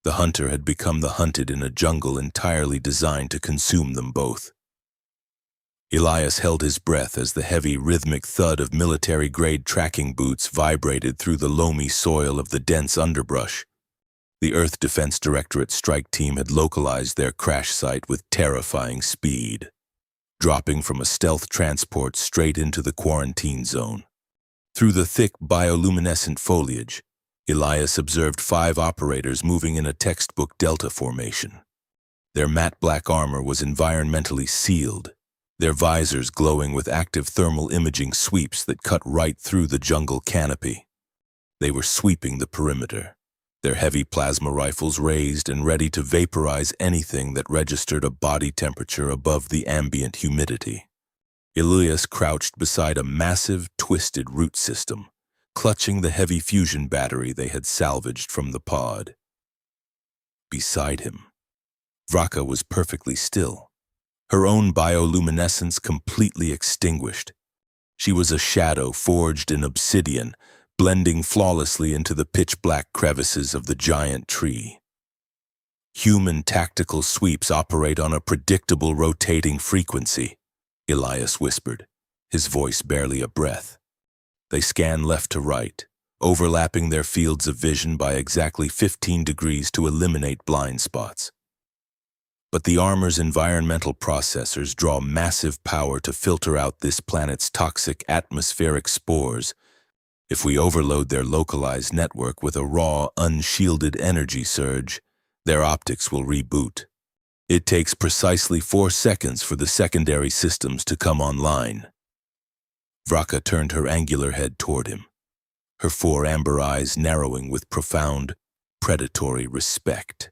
[SPEAKER 1] The hunter had become the hunted in a jungle entirely designed to consume them both. Elias held his breath as the heavy, rhythmic thud of military-grade tracking boots vibrated through the loamy soil of the dense underbrush. The Earth Defense Directorate strike team had localized their crash site with terrifying speed, dropping from a stealth transport straight into the quarantine zone. Through the thick, bioluminescent foliage, Elias observed 5 operators moving in a textbook delta formation. Their matte black armor was environmentally sealed, their visors glowing with active thermal imaging sweeps that cut right through the jungle canopy. They were sweeping the perimeter, their heavy plasma rifles raised and ready to vaporize anything that registered a body temperature above the ambient humidity. Elias crouched beside a massive, twisted root system, clutching the heavy fusion battery they had salvaged from the pod. Beside him, Vraka was perfectly still, her own bioluminescence completely extinguished. She was a shadow forged in obsidian, blending flawlessly into the pitch-black crevices of the giant tree. Human tactical sweeps operate on a predictable rotating frequency, Elias whispered, his voice barely a breath. They scan left to right, overlapping their fields of vision by exactly 15 degrees to eliminate blind spots. But the armor's environmental processors draw massive power to filter out this planet's toxic atmospheric spores. If we overload their localized network with a raw, unshielded energy surge, their optics will reboot. It takes precisely 4 seconds for the secondary systems to come online. Vraka turned her angular head toward him, her 4 amber eyes narrowing with profound, predatory respect.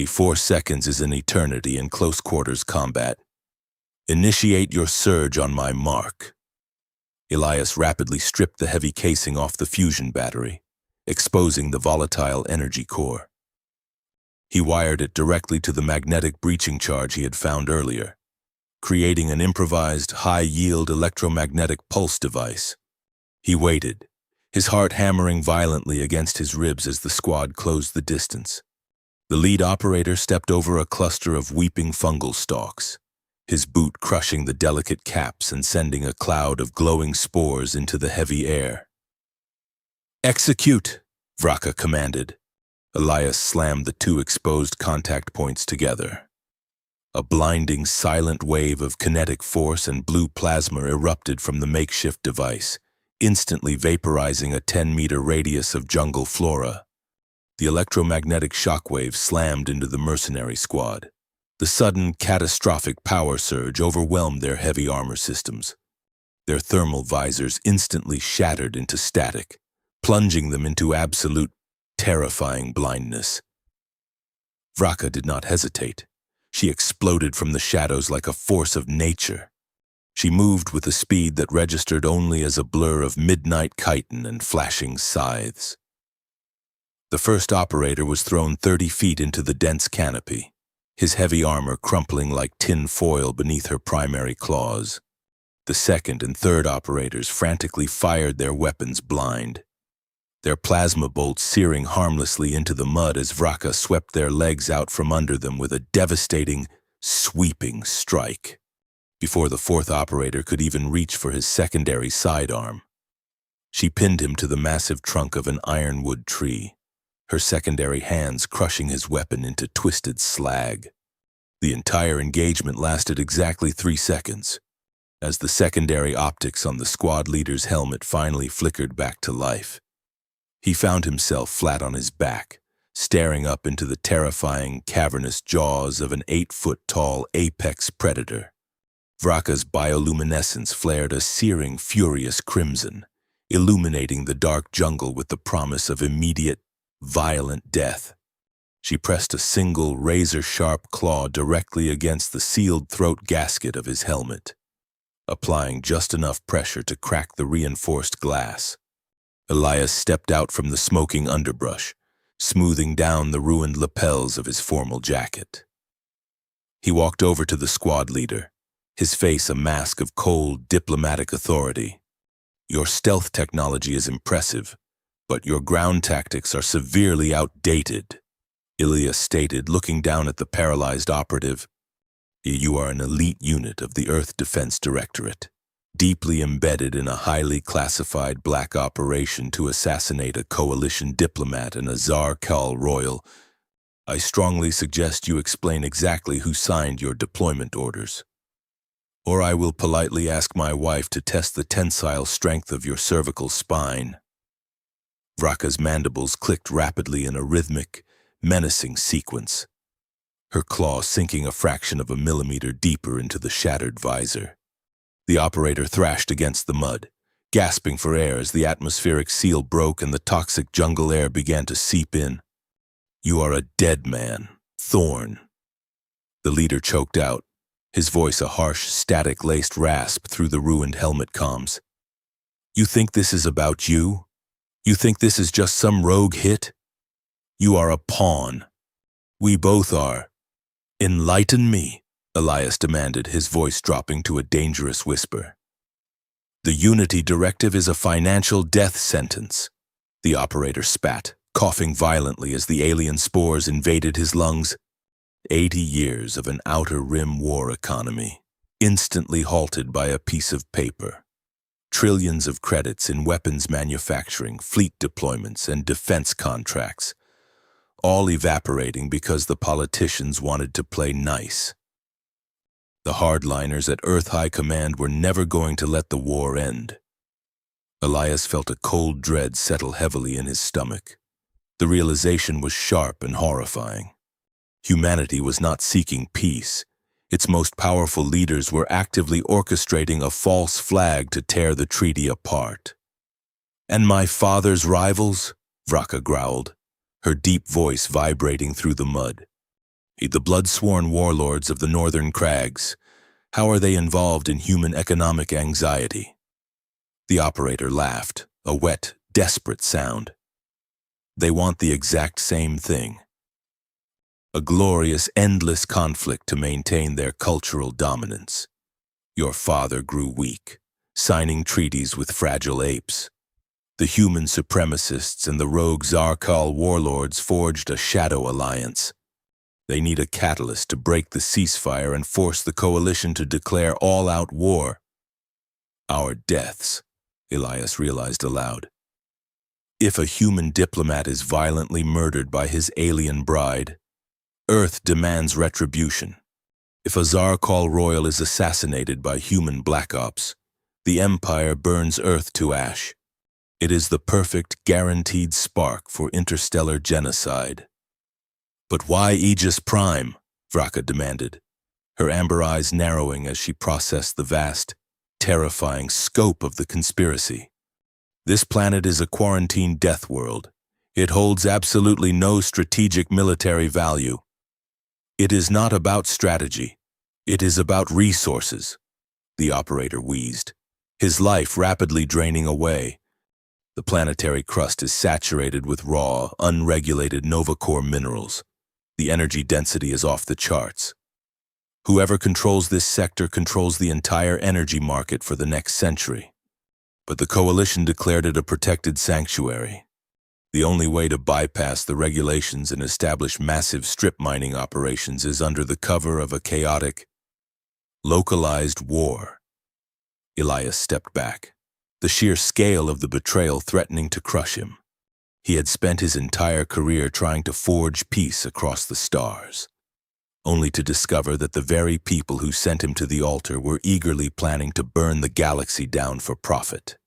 [SPEAKER 1] 4 seconds is an eternity in close-quarters combat. Initiate your surge on my mark. Elias rapidly stripped the heavy casing off the fusion battery, exposing the volatile energy core. He wired it directly to the magnetic breaching charge he had found earlier, creating an improvised, high-yield electromagnetic pulse device. He waited, his heart hammering violently against his ribs as the squad closed the distance. The lead operator stepped over a cluster of weeping fungal stalks, his boot crushing the delicate caps and sending a cloud of glowing spores into the heavy air. "Execute," Vraka commanded. Elias slammed the 2 exposed contact points together. A blinding, silent wave of kinetic force and blue plasma erupted from the makeshift device, instantly vaporizing a 10-meter radius of jungle flora. The electromagnetic shockwave slammed into the mercenary squad. The sudden, catastrophic power surge overwhelmed their heavy armor systems. Their thermal visors instantly shattered into static, plunging them into absolute, terrifying blindness. Vraka did not hesitate. She exploded from the shadows like a force of nature. She moved with a speed that registered only as a blur of midnight chitin and flashing scythes. The first operator was thrown 30 feet into the dense canopy, his heavy armor crumpling like tin foil beneath her primary claws. The second and third operators frantically fired their weapons blind, their plasma bolts searing harmlessly into the mud as Vraka swept their legs out from under them with a devastating, sweeping strike. Before the 4th operator could even reach for his secondary sidearm, she pinned him to the massive trunk of an ironwood tree, her secondary hands crushing his weapon into twisted slag. The entire engagement lasted exactly 3 seconds, as the secondary optics on the squad leader's helmet finally flickered back to life. He found himself flat on his back, staring up into the terrifying, cavernous jaws of an 8-foot-tall apex predator. Vraka's bioluminescence flared a searing, furious crimson, illuminating the dark jungle with the promise of immediate, violent death. She pressed a single razor-sharp claw directly against the sealed throat gasket of his helmet. applying just enough pressure to crack the reinforced glass. Elias stepped out from the smoking underbrush, smoothing down the ruined lapels of his formal jacket. He walked over to the squad leader, his face a mask of cold, diplomatic authority. "Your stealth technology is impressive, but your ground tactics are severely outdated," Elias stated, looking down at the paralyzed operative. "You are an elite unit of the Earth Defense Directorate, deeply embedded in a highly classified black operation to assassinate a coalition diplomat and a Tsar Kal Royal. I strongly suggest you explain exactly who signed your deployment orders, or I will politely ask my wife to test the tensile strength of your cervical spine." Vraka's mandibles clicked rapidly in a rhythmic, menacing sequence, her claw sinking a fraction of a millimeter deeper into the shattered visor. The operator thrashed against the mud, gasping for air as the atmospheric seal broke and the toxic jungle air began to seep in. "You are a dead man, Thorn." The leader choked out, his voice a harsh, static-laced rasp through the ruined helmet comms. "You think this is about you? You think this is just some rogue hit? You are a pawn. We both are. Enlighten me," Elias demanded, his voice dropping to a dangerous whisper. "The Unity Directive is a financial death sentence," the operator spat, coughing violently as the alien spores invaded his lungs. 80 years of an outer rim war economy, instantly halted by a piece of paper. Trillions of credits in weapons manufacturing, fleet deployments, and defense contracts, all evaporating because the politicians wanted to play nice. The hardliners at Earth High Command were never going to let the war end. Elias felt a cold dread settle heavily in his stomach. The realization was sharp and horrifying. Humanity was not seeking peace. Its most powerful leaders were actively orchestrating a false flag to tear the treaty apart. "And my father's rivals?" Vraka growled, her deep voice vibrating through the mud. "The blood-sworn warlords of the Northern Crags. How are they involved in human economic anxiety?" The operator laughed, a wet, desperate sound. "They want the exact same thing. A glorious, endless conflict to maintain their cultural dominance. Your father grew weak, signing treaties with fragile apes. The human supremacists and the rogue Zarkal warlords forged a shadow alliance. They need a catalyst to break the ceasefire and force the coalition to declare all-out war. Our deaths," Elias realized aloud. "If a human diplomat is violently murdered by his alien bride, Earth demands retribution. If a Zarkal royal is assassinated by human black ops, the Empire burns Earth to ash. It is the perfect, guaranteed spark for interstellar genocide." "But why Aegis Prime?" Vraka demanded, her amber eyes narrowing as she processed the vast, terrifying scope of the conspiracy. "This planet is a quarantine death world. It holds absolutely no strategic military value. It is not about strategy. It is about resources," the operator wheezed, his life rapidly draining away. "The planetary crust is saturated with raw, unregulated Novacore minerals. The energy density is off the charts. Whoever controls this sector controls the entire energy market for the next century. But the coalition declared it a protected sanctuary. The only way to bypass the regulations and establish massive strip mining operations is under the cover of a chaotic, localized war." Elias stepped back, the sheer scale of the betrayal threatening to crush him. He had spent his entire career trying to forge peace across the stars, only to discover that the very people who sent him to the altar were eagerly planning to burn the galaxy down for profit.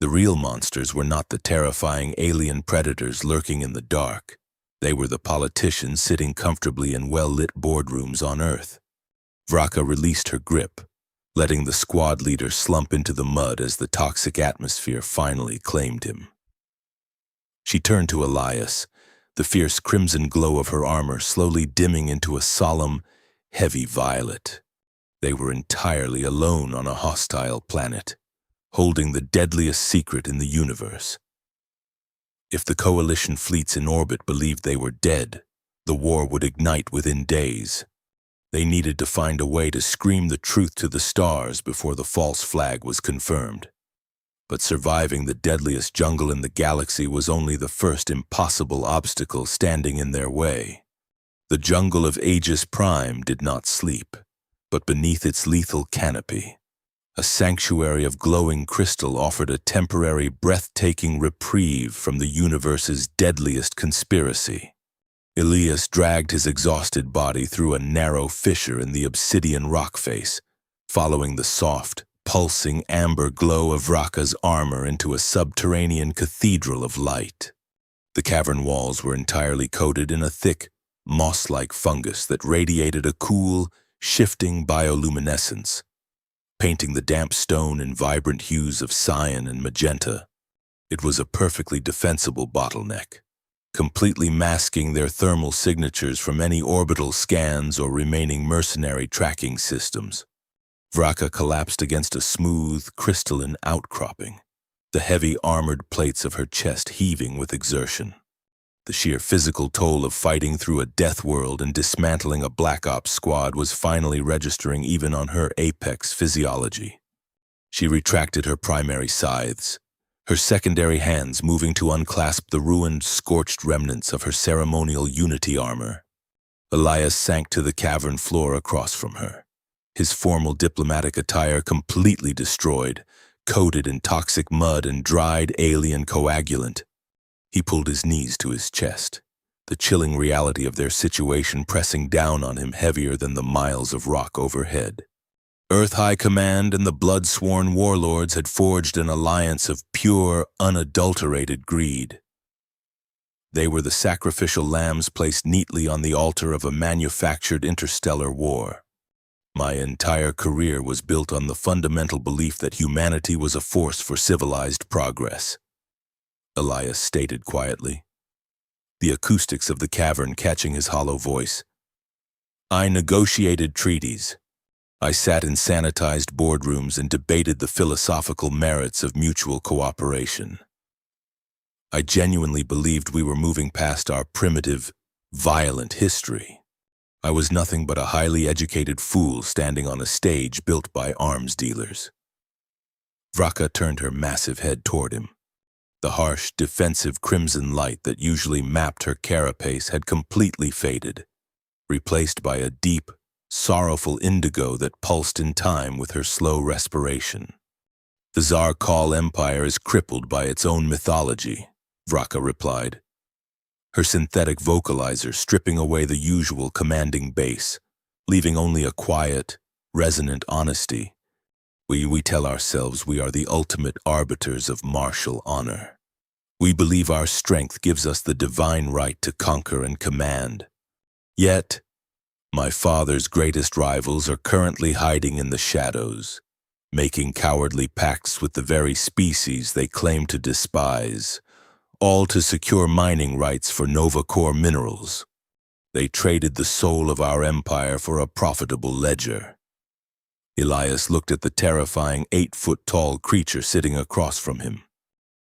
[SPEAKER 1] The real monsters were not the terrifying alien predators lurking in the dark. They were the politicians sitting comfortably in well-lit boardrooms on Earth. Vraka released her grip, letting the squad leader slump into the mud as the toxic atmosphere finally claimed him. She turned to Elias, the fierce crimson glow of her armor slowly dimming into a solemn, heavy violet. They were entirely alone on a hostile planet, holding the deadliest secret in the universe. If the coalition fleets in orbit believed they were dead, the war would ignite within days. They needed to find a way to scream the truth to the stars before the false flag was confirmed. But surviving the deadliest jungle in the galaxy was only the first impossible obstacle standing in their way. The jungle of Aegis Prime did not sleep, but beneath its lethal canopy, a sanctuary of glowing crystal offered a temporary, breathtaking reprieve from the universe's deadliest conspiracy. Elias dragged his exhausted body through a narrow fissure in the obsidian rock face, following the soft, pulsing amber glow of Vraka's armor into a subterranean cathedral of light. The cavern walls were entirely coated in a thick, moss-like fungus that radiated a cool, shifting bioluminescence, painting the damp stone in vibrant hues of cyan and magenta. It was a perfectly defensible bottleneck, completely masking their thermal signatures from any orbital scans or remaining mercenary tracking systems. Vraka collapsed against a smooth, crystalline outcropping, the heavy armored plates of her chest heaving with exertion. The sheer physical toll of fighting through a death world and dismantling a Black Ops squad was finally registering even on her apex physiology. She retracted her primary scythes, her secondary hands moving to unclasp the ruined, scorched remnants of her ceremonial Unity armor. Elias sank to the cavern floor across from her, his formal diplomatic attire completely destroyed, coated in toxic mud and dried alien coagulant. He pulled his knees to his chest, the chilling reality of their situation pressing down on him heavier than the miles of rock overhead. Earth High Command and the blood-sworn warlords had forged an alliance of pure, unadulterated greed. They were the sacrificial lambs placed neatly on the altar of a manufactured interstellar war. My entire career was built on the fundamental belief that humanity was a force for civilized progress, Elias stated quietly, the acoustics of the cavern catching his hollow voice. I negotiated treaties. I sat in sanitized boardrooms and debated the philosophical merits of mutual cooperation. I genuinely believed we were moving past our primitive, violent history. I was nothing but a highly educated fool standing on a stage built by arms dealers. Vraka turned her massive head toward him. The harsh, defensive crimson light that usually mapped her carapace had completely faded, replaced by a deep, sorrowful indigo that pulsed in time with her slow respiration. The Zarkal Empire is crippled by its own mythology, Vraka replied, her synthetic vocalizer stripping away the usual commanding bass, leaving only a quiet, resonant honesty. We tell ourselves we are the ultimate arbiters of martial honor. We believe our strength gives us the divine right to conquer and command. Yet, my father's greatest rivals are currently hiding in the shadows, making cowardly pacts with the very species they claim to despise, all to secure mining rights for Nova Core minerals. They traded the soul of our empire for a profitable ledger. Elias looked at the terrifying 8-foot-tall creature sitting across from him.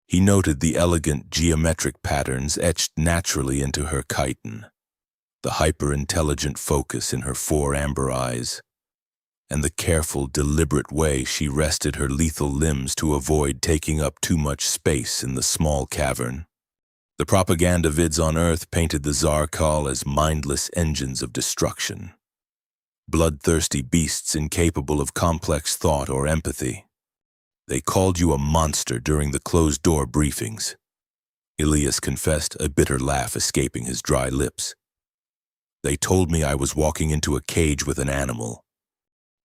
[SPEAKER 1] He noted the elegant geometric patterns etched naturally into her chitin, the hyper-intelligent focus in her 4 amber eyes, and the careful, deliberate way she rested her lethal limbs to avoid taking up too much space in the small cavern. The propaganda vids on Earth painted the Zarkal as mindless engines of destruction, bloodthirsty beasts incapable of complex thought or empathy. They called you a monster during the closed-door briefings, Elias confessed, a bitter laugh escaping his dry lips. They told me I was walking into a cage with an animal.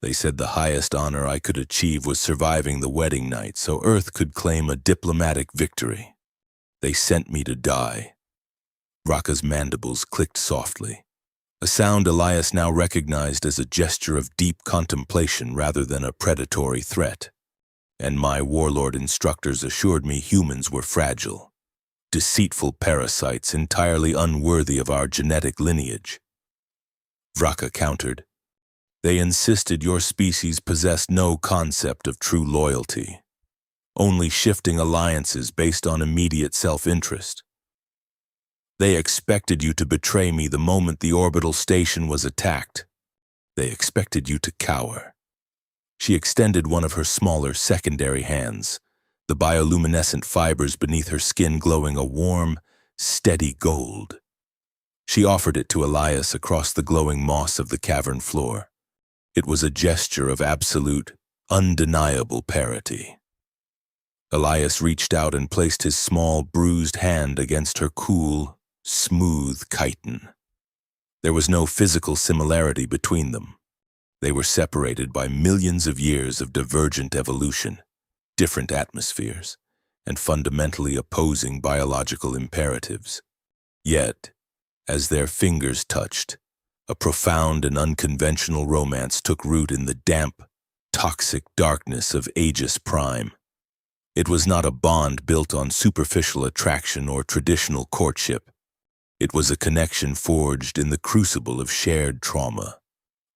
[SPEAKER 1] They said the highest honor I could achieve was surviving the wedding night so Earth could claim a diplomatic victory. They sent me to die. Vraka's mandibles clicked softly, a sound Elias now recognized as a gesture of deep contemplation rather than a predatory threat. And my warlord instructors assured me humans were fragile, deceitful parasites entirely unworthy of our genetic lineage. Vraka countered, They insisted your species possessed no concept of true loyalty, only shifting alliances based on immediate self-interest. They expected you to betray me the moment the orbital station was attacked. They expected you to cower. She extended one of her smaller secondary hands, the bioluminescent fibers beneath her skin glowing a warm, steady gold. She offered it to Elias across the glowing moss of the cavern floor. It was a gesture of absolute, undeniable parity. Elias reached out and placed his small, bruised hand against her cool, smooth chitin. There was no physical similarity between them. They were separated by millions of years of divergent evolution, different atmospheres, and fundamentally opposing biological imperatives. Yet, as their fingers touched, a profound and unconventional romance took root in the damp, toxic darkness of Aegis Prime. It was not a bond built on superficial attraction or traditional courtship. It was a connection forged in the crucible of shared trauma,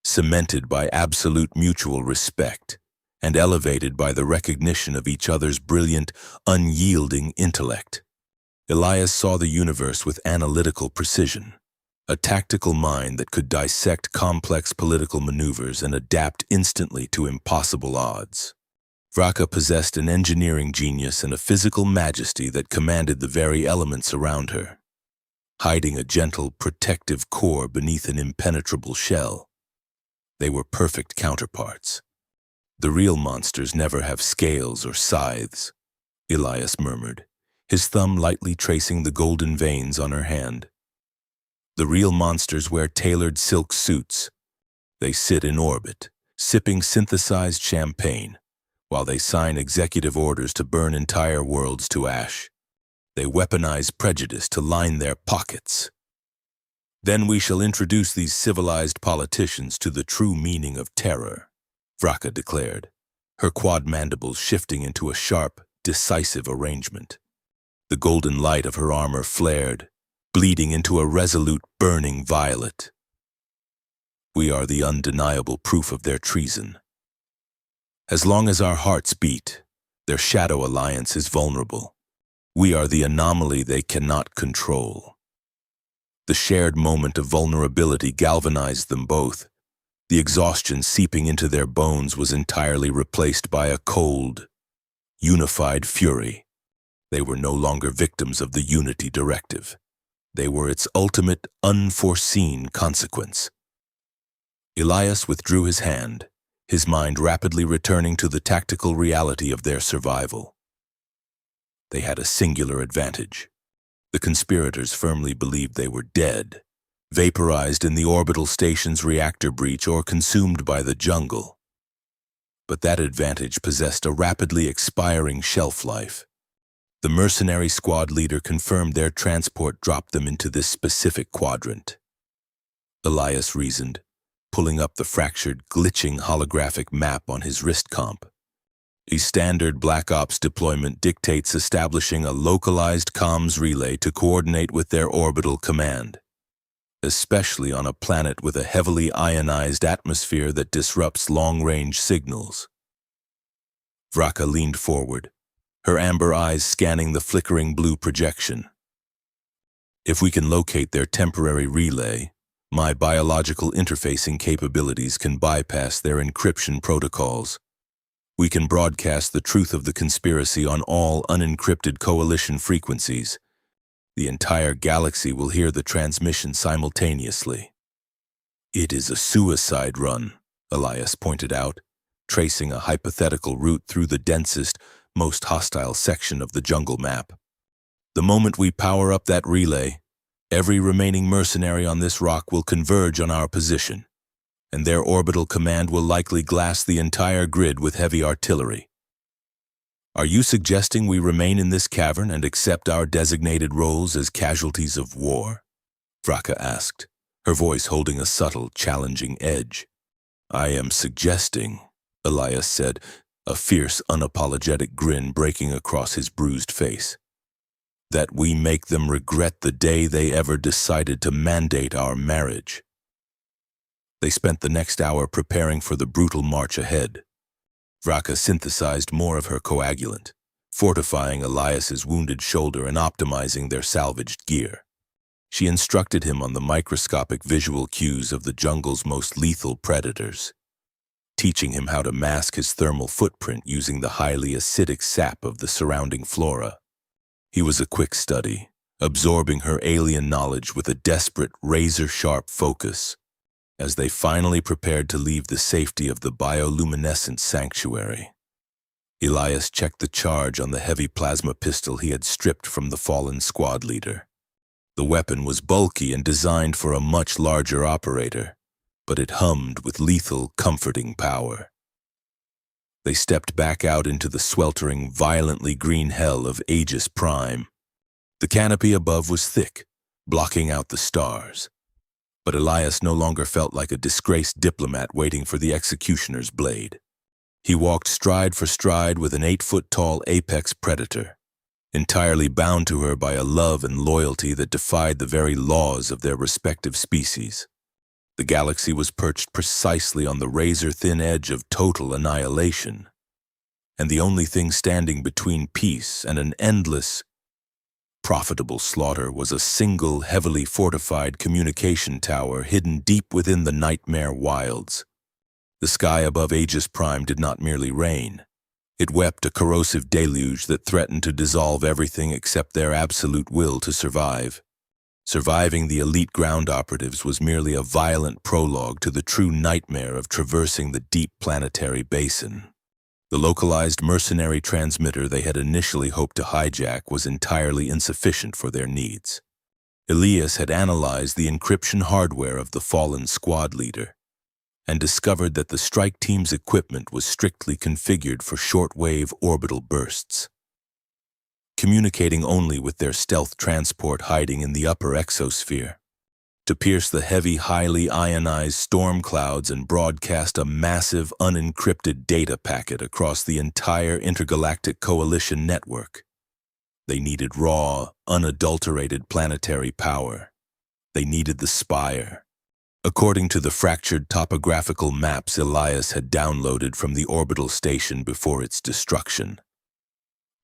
[SPEAKER 1] cemented by absolute mutual respect, and elevated by the recognition of each other's brilliant, unyielding intellect. Elias saw the universe with analytical precision, a tactical mind that could dissect complex political maneuvers and adapt instantly to impossible odds. Vraka possessed an engineering genius and a physical majesty that commanded the very elements around her, hiding a gentle, protective core beneath an impenetrable shell. They were perfect counterparts. The real monsters never have scales or scythes, Elias murmured, his thumb lightly tracing the golden veins on her hand. The real monsters wear tailored silk suits. They sit in orbit, sipping synthesized champagne, while they sign executive orders to burn entire worlds to ash. They weaponize prejudice to line their pockets. Then we shall introduce these civilized politicians to the true meaning of terror, Vraka declared, her quad mandibles shifting into a sharp, decisive arrangement. The golden light of her armor flared, bleeding into a resolute, burning violet. We are the undeniable proof of their treason. As long as our hearts beat, their shadow alliance is vulnerable. We are the anomaly they cannot control. The shared moment of vulnerability galvanized them both. The exhaustion seeping into their bones was entirely replaced by a cold, unified fury. They were no longer victims of the Unity Directive. They were its ultimate, unforeseen consequence. Elias withdrew his hand, his mind rapidly returning to the tactical reality of their survival. They had a singular advantage. The conspirators firmly believed they were dead, vaporized in the orbital station's reactor breach or consumed by the jungle. But that advantage possessed a rapidly expiring shelf life. The mercenary squad leader confirmed their transport dropped them into this specific quadrant. Elias reasoned, pulling up the fractured, glitching holographic map on his wrist comp. A standard Black Ops deployment dictates establishing a localized comms relay to coordinate with their orbital command, especially on a planet with a heavily ionized atmosphere that disrupts long-range signals. Vraka leaned forward, her amber eyes scanning the flickering blue projection. If we can locate their temporary relay, my biological interfacing capabilities can bypass their encryption protocols. We can broadcast the truth of the conspiracy on all unencrypted coalition frequencies. The entire galaxy will hear the transmission simultaneously. It is a suicide run, Elias pointed out, tracing a hypothetical route through the densest, most hostile section of the jungle map. The moment we power up that relay, every remaining mercenary on this rock will converge on our position, and their orbital command will likely glass the entire grid with heavy artillery. Are you suggesting we remain in this cavern and accept our designated roles as casualties of war? Vraka asked, her voice holding a subtle, challenging edge. I am suggesting, Elias said, a fierce, unapologetic grin breaking across his bruised face, that we make them regret the day they ever decided to mandate our marriage. They spent the next hour preparing for the brutal march ahead. Vraka synthesized more of her coagulant, fortifying Elias's wounded shoulder and optimizing their salvaged gear. She instructed him on the microscopic visual cues of the jungle's most lethal predators, teaching him how to mask his thermal footprint using the highly acidic sap of the surrounding flora. He was a quick study, absorbing her alien knowledge with a desperate, razor-sharp focus. As they finally prepared to leave the safety of the bioluminescent sanctuary, Elias checked the charge on the heavy plasma pistol he had stripped from the fallen squad leader. The weapon was bulky and designed for a much larger operator, but it hummed with lethal, comforting power. They stepped back out into the sweltering, violently green hell of Aegis Prime. The canopy above was thick, blocking out the stars. But Elias no longer felt like a disgraced diplomat waiting for the executioner's blade. He walked stride for stride with an 8-foot-tall apex predator, entirely bound to her by a love and loyalty that defied the very laws of their respective species. The galaxy was perched precisely on the razor-thin edge of total annihilation, and the only thing standing between peace and an endless, profitable slaughter was a single, heavily fortified communication tower hidden deep within the nightmare wilds. The sky above Aegis Prime did not merely rain. It wept a corrosive deluge that threatened to dissolve everything except their absolute will to survive. Surviving the elite ground operatives was merely a violent prologue to the true nightmare of traversing the deep planetary basin. The localized mercenary transmitter they had initially hoped to hijack was entirely insufficient for their needs. Elias had analyzed the encryption hardware of the fallen squad leader and discovered that the strike team's equipment was strictly configured for shortwave orbital bursts, communicating only with their stealth transport hiding in the upper exosphere. To pierce the heavy, highly ionized storm clouds and broadcast a massive, unencrypted data packet across the entire intergalactic coalition network. They needed raw, unadulterated planetary power. They needed the Spire. According to the fractured topographical maps Elias had downloaded from the orbital station before its destruction,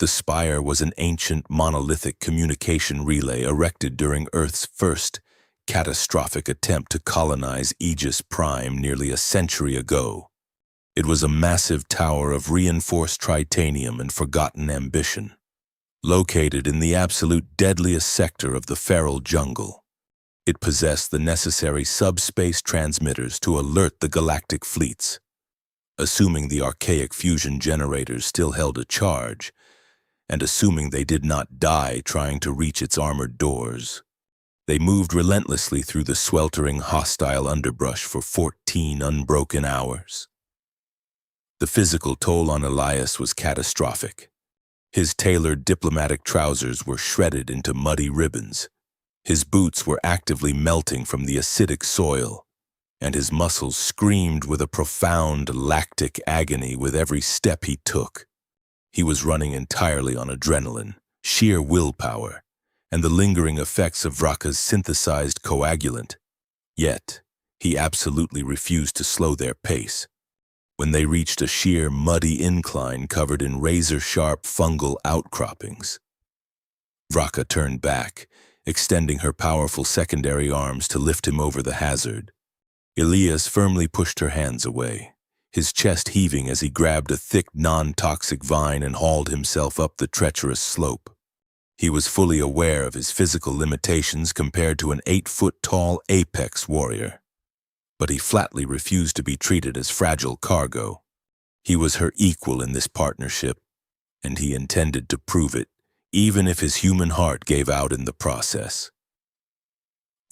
[SPEAKER 1] the Spire was an ancient, monolithic communication relay erected during Earth's first catastrophic attempt to colonize Aegis Prime nearly a century ago. It was a massive tower of reinforced titanium and forgotten ambition, located in the absolute deadliest sector of the feral jungle. It possessed the necessary subspace transmitters to alert the galactic fleets. Assuming the archaic fusion generators still held a charge, and assuming they did not die trying to reach its armored doors, they moved relentlessly through the sweltering, hostile underbrush for 14 unbroken hours. The physical toll on Elias was catastrophic. His tailored diplomatic trousers were shredded into muddy ribbons. His boots were actively melting from the acidic soil, and his muscles screamed with a profound lactic agony with every step he took. He was running entirely on adrenaline, sheer willpower, and the lingering effects of Vraka's synthesized coagulant. Yet, he absolutely refused to slow their pace. When they reached a sheer, muddy incline covered in razor-sharp fungal outcroppings, Vraka turned back, extending her powerful secondary arms to lift him over the hazard. Elias firmly pushed her hands away, his chest heaving as he grabbed a thick, non-toxic vine and hauled himself up the treacherous slope. He was fully aware of his physical limitations compared to an 8-foot-tall apex warrior, but he flatly refused to be treated as fragile cargo. He was her equal in this partnership, and he intended to prove it, even if his human heart gave out in the process.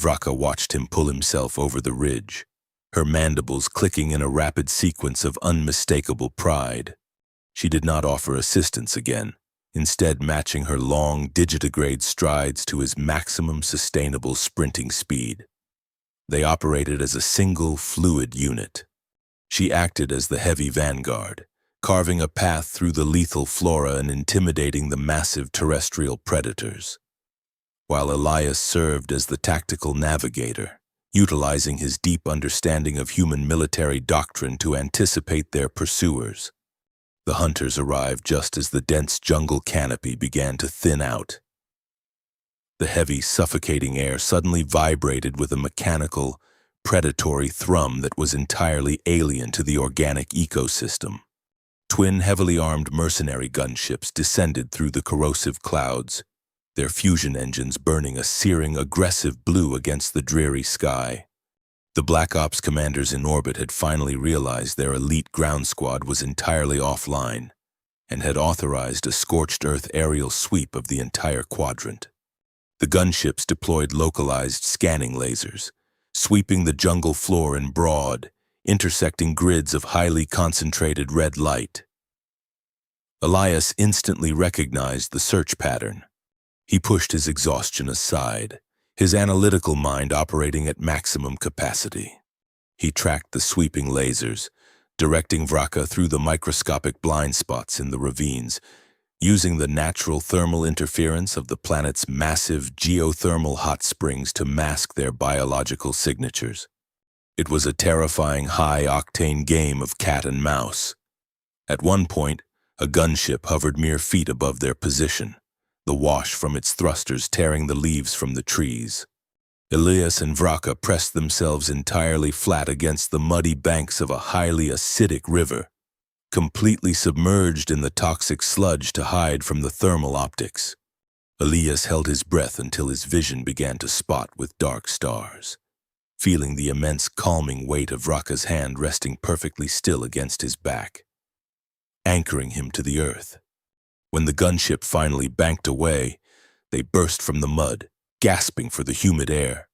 [SPEAKER 1] Vraka watched him pull himself over the ridge, her mandibles clicking in a rapid sequence of unmistakable pride. She did not offer assistance again, instead matching her long, digitigrade strides to his maximum sustainable sprinting speed. They operated as a single, fluid unit. She acted as the heavy vanguard, carving a path through the lethal flora and intimidating the massive terrestrial predators, while Elias served as the tactical navigator, utilizing his deep understanding of human military doctrine to anticipate their pursuers. The hunters arrived just as the dense jungle canopy began to thin out. The heavy, suffocating air suddenly vibrated with a mechanical, predatory thrum that was entirely alien to the organic ecosystem. Twin heavily armed mercenary gunships descended through the corrosive clouds, their fusion engines burning a searing, aggressive blue against the dreary sky. The Black Ops commanders in orbit had finally realized their elite ground squad was entirely offline and had authorized a scorched earth aerial sweep of the entire quadrant. The gunships deployed localized scanning lasers, sweeping the jungle floor in broad, intersecting grids of highly concentrated red light. Elias instantly recognized the search pattern. He pushed his exhaustion aside, his analytical mind operating at maximum capacity. He tracked the sweeping lasers, directing Vraka through the microscopic blind spots in the ravines, using the natural thermal interference of the planet's massive geothermal hot springs to mask their biological signatures. It was a terrifying high-octane game of cat and mouse. At one point, a gunship hovered mere feet above their position, the wash from its thrusters tearing the leaves from the trees. Elias and Vraka pressed themselves entirely flat against the muddy banks of a highly acidic river, completely submerged in the toxic sludge to hide from the thermal optics. Elias held his breath until his vision began to spot with dark stars, feeling the immense calming weight of Vraka's hand resting perfectly still against his back, anchoring him to the earth. When the gunship finally banked away, they burst from the mud, gasping for the humid air.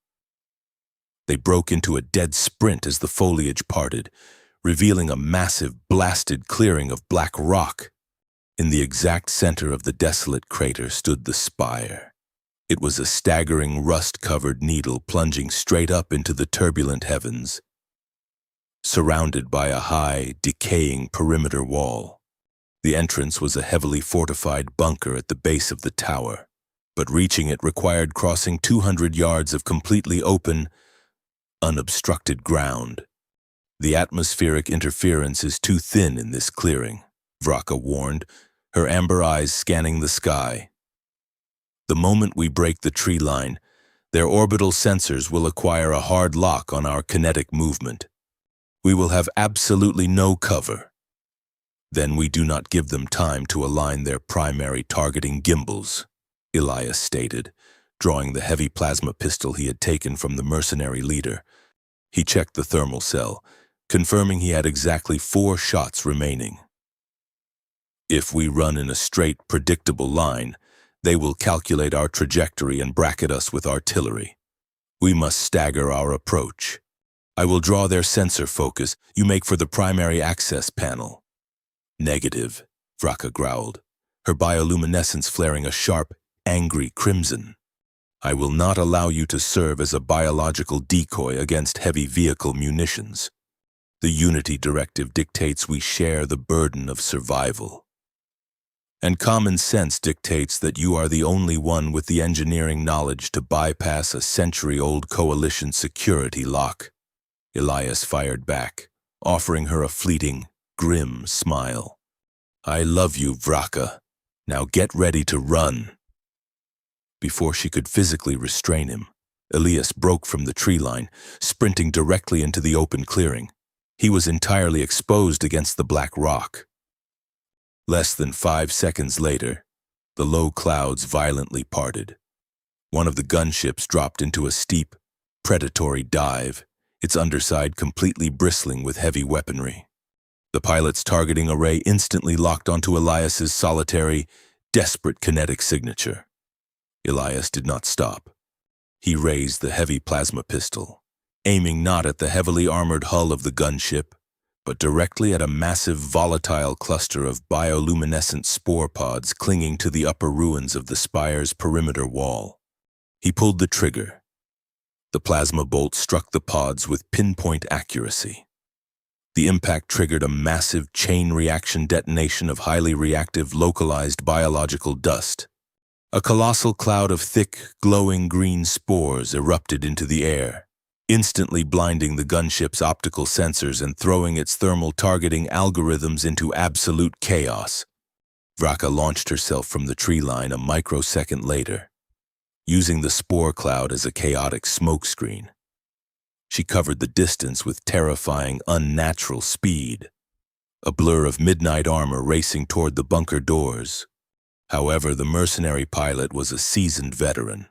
[SPEAKER 1] They broke into a dead sprint as the foliage parted, revealing a massive, blasted clearing of black rock. In the exact center of the desolate crater stood the spire. It was a staggering, rust-covered needle plunging straight up into the turbulent heavens, surrounded by a high, decaying perimeter wall. The entrance was a heavily fortified bunker at the base of the tower, but reaching it required crossing 200 yards of completely open, unobstructed ground. The atmospheric interference is too thin in this clearing, Vraka warned, her amber eyes scanning the sky. The moment we break the tree line, their orbital sensors will acquire a hard lock on our kinetic movement. We will have absolutely no cover. Then we do not give them time to align their primary targeting gimbals, Elias stated, drawing the heavy plasma pistol he had taken from the mercenary leader. He checked the thermal cell, confirming he had exactly 4 shots remaining. If we run in a straight, predictable line, they will calculate our trajectory and bracket us with artillery. We must stagger our approach. I will draw their sensor focus. You make for the primary access panel. Negative, Vraka growled, her bioluminescence flaring a sharp, angry crimson. I will not allow you to serve as a biological decoy against heavy vehicle munitions. The Unity Directive dictates we share the burden of survival. And common sense dictates that you are the only one with the engineering knowledge to bypass a century-old coalition security lock. Elias fired back, offering her a fleeting, grim smile. I love you, Vraka. Now get ready to run. Before she could physically restrain him, Elias broke from the tree line, sprinting directly into the open clearing. He was entirely exposed against the black rock. Less than 5 seconds later, the low clouds violently parted. One of the gunships dropped into a steep, predatory dive, its underside completely bristling with heavy weaponry. The pilot's targeting array instantly locked onto Elias's solitary, desperate kinetic signature. Elias did not stop. He raised the heavy plasma pistol, aiming not at the heavily armored hull of the gunship, but directly at a massive volatile cluster of bioluminescent spore pods clinging to the upper ruins of the spire's perimeter wall. He pulled the trigger. The plasma bolt struck the pods with pinpoint accuracy. The impact triggered a massive chain reaction detonation of highly reactive localized biological dust. A colossal cloud of thick, glowing green spores erupted into the air, instantly blinding the gunship's optical sensors and throwing its thermal targeting algorithms into absolute chaos. Vraka launched herself from the tree line a microsecond later, using the spore cloud as a chaotic smokescreen. She covered the distance with terrifying, unnatural speed, a blur of midnight armor racing toward the bunker doors. However, the mercenary pilot was a seasoned veteran.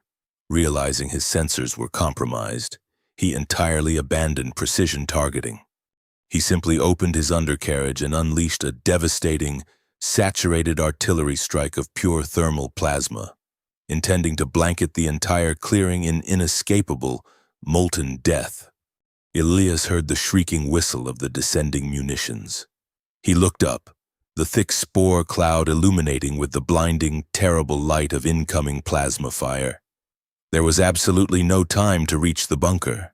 [SPEAKER 1] Realizing his sensors were compromised, he entirely abandoned precision targeting. He simply opened his undercarriage and unleashed a devastating, saturated artillery strike of pure thermal plasma, intending to blanket the entire clearing in inescapable, molten death. Elias heard the shrieking whistle of the descending munitions. He looked up, the thick spore cloud illuminating with the blinding, terrible light of incoming plasma fire. There was absolutely no time to reach the bunker.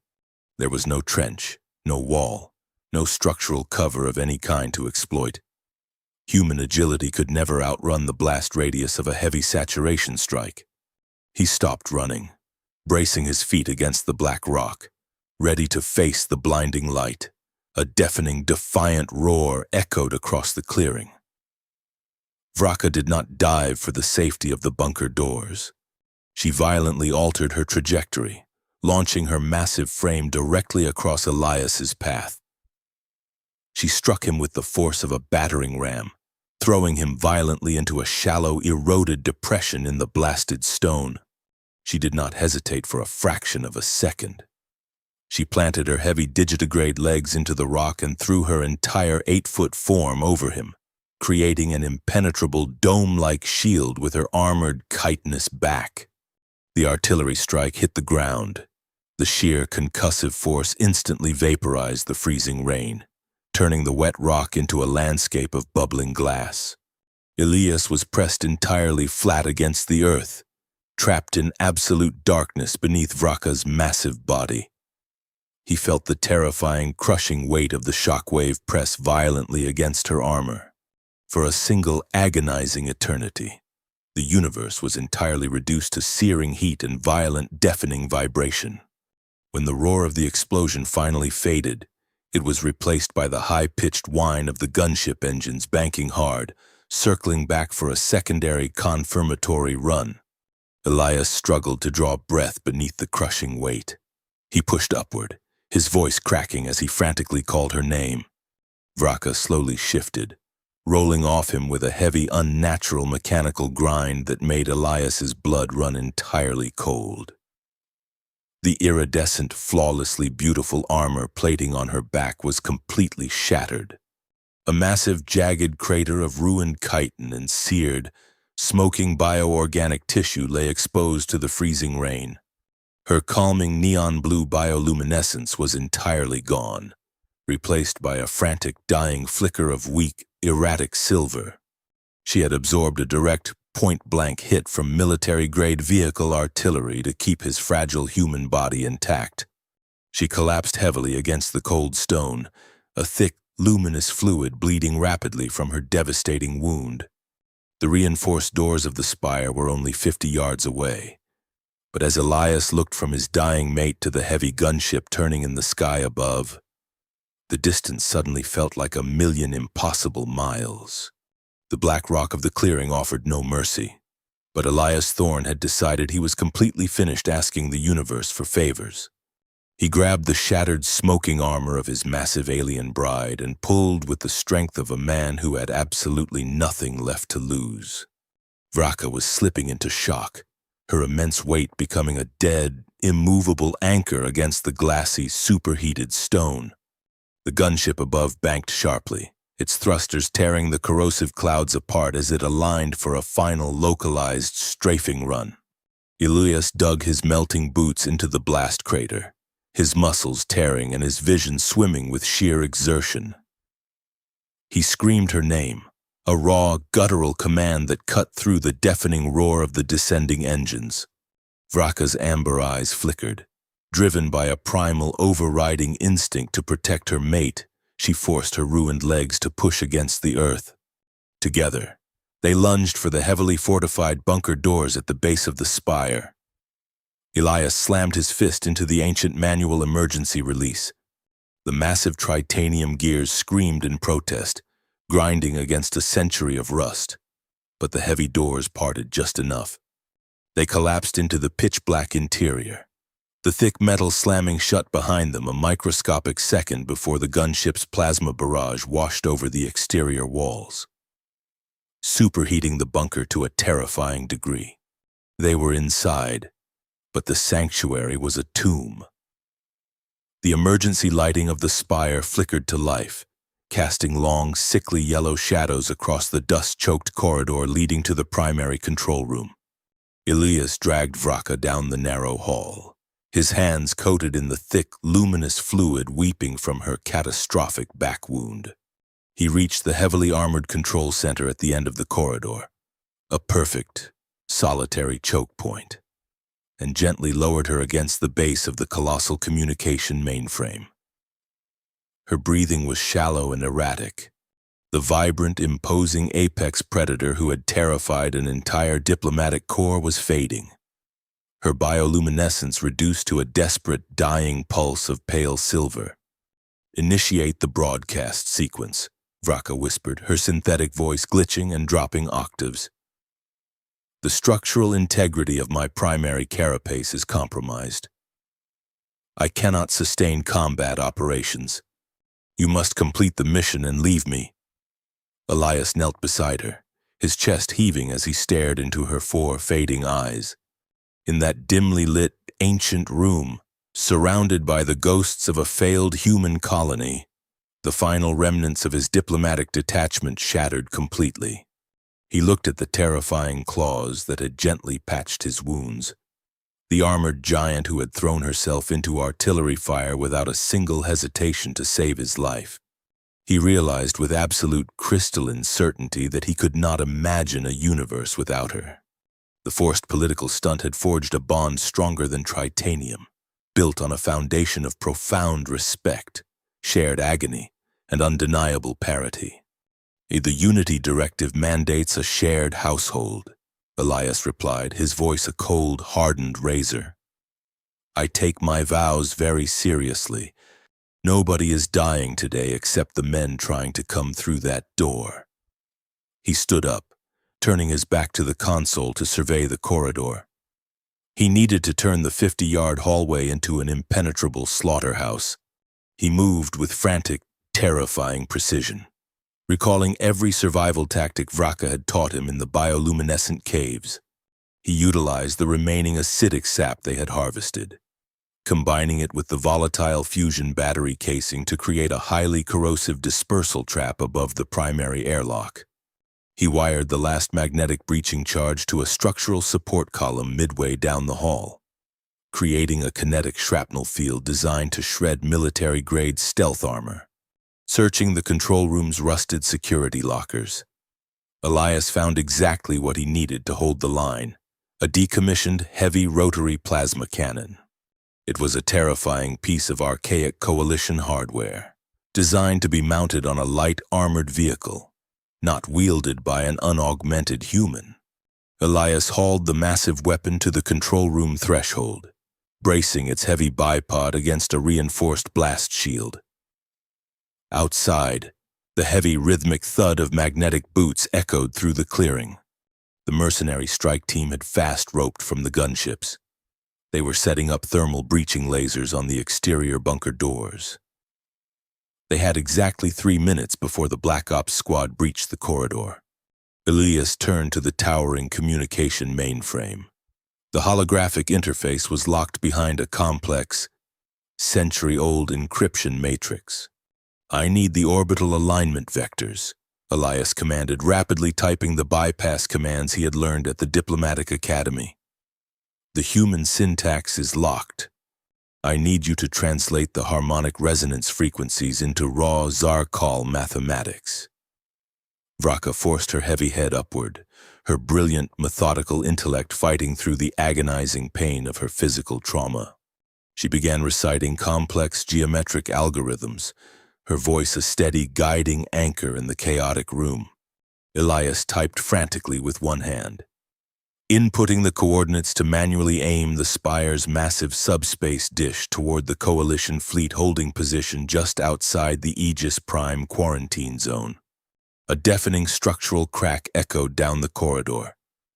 [SPEAKER 1] There was no trench, no wall, no structural cover of any kind to exploit. Human agility could never outrun the blast radius of a heavy saturation strike. He stopped running, bracing his feet against the black rock, ready to face the blinding light. A deafening, defiant roar echoed across the clearing. Vraka did not dive for the safety of the bunker doors. She violently altered her trajectory, launching her massive frame directly across Elias's path. She struck him with the force of a battering ram, throwing him violently into a shallow, eroded depression in the blasted stone. She did not hesitate for a fraction of a second. She planted her heavy digitigrade legs into the rock and threw her entire 8-foot form over him, creating an impenetrable dome-like shield with her armored chitinous back. The artillery strike hit the ground. The sheer concussive force instantly vaporized the freezing rain, turning the wet rock into a landscape of bubbling glass. Elias was pressed entirely flat against the earth, trapped in absolute darkness beneath Vraka's massive body. He felt the terrifying, crushing weight of the shockwave press violently against her armor. For a single agonizing eternity, the universe was entirely reduced to searing heat and violent, deafening vibration. When the roar of the explosion finally faded, it was replaced by the high-pitched whine of the gunship engines banking hard, circling back for a secondary confirmatory run. Elias struggled to draw breath beneath the crushing weight. He pushed upward, his voice cracking as he frantically called her name. Vraka slowly shifted, rolling off him with a heavy, unnatural mechanical grind that made Elias's blood run entirely cold. The iridescent, flawlessly beautiful armor plating on her back was completely shattered. A massive, jagged crater of ruined chitin and seared, smoking bioorganic tissue lay exposed to the freezing rain. Her calming neon blue bioluminescence was entirely gone, replaced by a frantic, dying flicker of weak, erratic silver. She had absorbed a direct, point-blank hit from military-grade vehicle artillery to keep his fragile human body intact. She collapsed heavily against the cold stone, a thick, luminous fluid bleeding rapidly from her devastating wound. The reinforced doors of the spire were only 50 yards away. But as Elias looked from his dying mate to the heavy gunship turning in the sky above, the distance suddenly felt like 1,000,000 impossible miles. The black rock of the clearing offered no mercy, but Elias Thorne had decided he was completely finished asking the universe for favors. He grabbed the shattered, smoking armor of his massive alien bride and pulled with the strength of a man who had absolutely nothing left to lose. Vraka was slipping into shock, her immense weight becoming a dead, immovable anchor against the glassy, superheated stone. The gunship above banked sharply, its thrusters tearing the corrosive clouds apart as it aligned for a final localized strafing run. Elias dug his melting boots into the blast crater, his muscles tearing and his vision swimming with sheer exertion. He screamed her name, a raw, guttural command that cut through the deafening roar of the descending engines. Vraka's amber eyes flickered. Driven by a primal, overriding instinct to protect her mate, she forced her ruined legs to push against the earth. Together, they lunged for the heavily fortified bunker doors at the base of the spire. Elias slammed his fist into the ancient manual emergency release. The massive tritanium gears screamed in protest, grinding against a century of rust. But the heavy doors parted just enough. They collapsed into the pitch-black interior, the thick metal slamming shut behind them a microscopic second before the gunship's plasma barrage washed over the exterior walls, superheating the bunker to a terrifying degree. They were inside, but the sanctuary was a tomb. The emergency lighting of the spire flickered to life, casting long, sickly yellow shadows across the dust-choked corridor leading to the primary control room. Elias dragged Vraka down the narrow hall, his hands coated in the thick, luminous fluid weeping from her catastrophic back wound. He reached the heavily armored control center at the end of the corridor, a perfect, solitary choke point, and gently lowered her against the base of the colossal communication mainframe. Her breathing was shallow and erratic. The vibrant, imposing apex predator who had terrified an entire diplomatic corps was fading. Her bioluminescence reduced to a desperate, dying pulse of pale silver. "Initiate the broadcast sequence," Vraka whispered, her synthetic voice glitching and dropping octaves. "The structural integrity of my primary carapace is compromised. I cannot sustain combat operations. You must complete the mission and leave me." Elias knelt beside her, his chest heaving as he stared into her four fading eyes. In that dimly lit, ancient room, surrounded by the ghosts of a failed human colony, the final remnants of his diplomatic detachment shattered completely. He looked at the terrifying claws that had gently patched his wounds, the armored giant who had thrown herself into artillery fire without a single hesitation to save his life. He realized with absolute crystalline certainty that he could not imagine a universe without her. The forced political stunt had forged a bond stronger than tritanium, built on a foundation of profound respect, shared agony, and undeniable parity. "The Unity Directive mandates a shared household," Elias replied, his voice a cold, hardened razor. "I take my vows very seriously. Nobody is dying today except the men trying to come through that door." He stood up, turning his back to the console to survey the corridor. He needed to turn the 50-yard hallway into an impenetrable slaughterhouse. He moved with frantic, terrifying precision, recalling every survival tactic Vraka had taught him in the bioluminescent caves. He utilized the remaining acidic sap they had harvested, combining it with the volatile fusion battery casing to create a highly corrosive dispersal trap above the primary airlock. He wired the last magnetic breaching charge to a structural support column midway down the hall, creating a kinetic shrapnel field designed to shred military-grade stealth armor. Searching the control room's rusted security lockers, Elias found exactly what he needed to hold the line: a decommissioned, heavy rotary plasma cannon. It was a terrifying piece of archaic coalition hardware, designed to be mounted on a light armored vehicle, not wielded by an unaugmented human. Elias hauled the massive weapon to the control room threshold, bracing its heavy bipod against a reinforced blast shield. Outside, the heavy rhythmic thud of magnetic boots echoed through the clearing. The mercenary strike team had fast-roped from the gunships. They were setting up thermal breaching lasers on the exterior bunker doors. They had exactly 3 minutes before the Black Ops squad breached the corridor. Elias turned to the towering communication mainframe. The holographic interface was locked behind a complex, century-old encryption matrix. "I need the orbital alignment vectors," Elias commanded, rapidly typing the bypass commands he had learned at the Diplomatic Academy. "The human syntax is locked. I need you to translate the harmonic resonance frequencies into raw Zarkal mathematics." Vraka forced her heavy head upward, her brilliant, methodical intellect fighting through the agonizing pain of her physical trauma. She began reciting complex geometric algorithms, her voice a steady, guiding anchor in the chaotic room. Elias typed frantically with one hand. inputting the coordinates to manually aim the Spire's massive subspace dish toward the Coalition fleet holding position just outside the Aegis Prime quarantine zone. A deafening structural crack echoed down the corridor.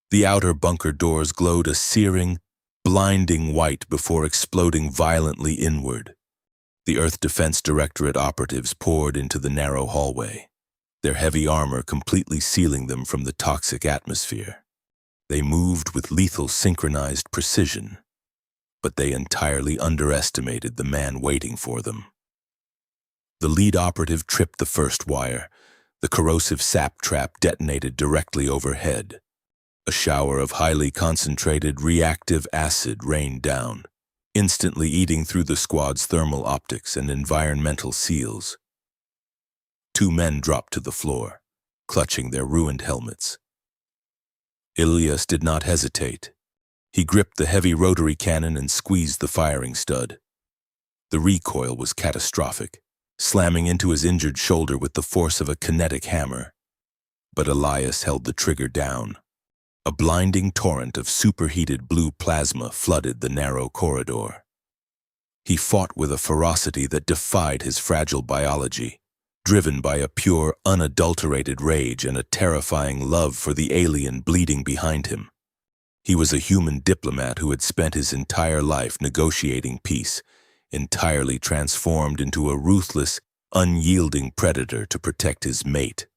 [SPEAKER 1] The outer bunker doors glowed a searing, blinding white before exploding violently inward. The Earth Defense Directorate operatives poured into the narrow hallway, their heavy armor completely sealing them from the toxic atmosphere. They moved with lethal synchronized precision, but they entirely underestimated the man waiting for them. The lead operative tripped the first wire. The corrosive sap trap detonated directly overhead. A shower of highly concentrated reactive acid rained down, instantly eating through the squad's thermal optics and environmental seals. Two men dropped to the floor, clutching their ruined helmets. Ilias did not hesitate. He gripped the heavy rotary cannon and squeezed the firing stud. The recoil was catastrophic, slamming into his injured shoulder with the force of a kinetic hammer. But Elias held the trigger down. A blinding torrent of superheated blue plasma flooded the narrow corridor. He fought with a ferocity that defied his fragile biology, driven by a pure, unadulterated rage and a terrifying love for the alien bleeding behind him. He was a human diplomat who had spent his entire life negotiating peace, entirely transformed into a ruthless, unyielding predator to protect his mate.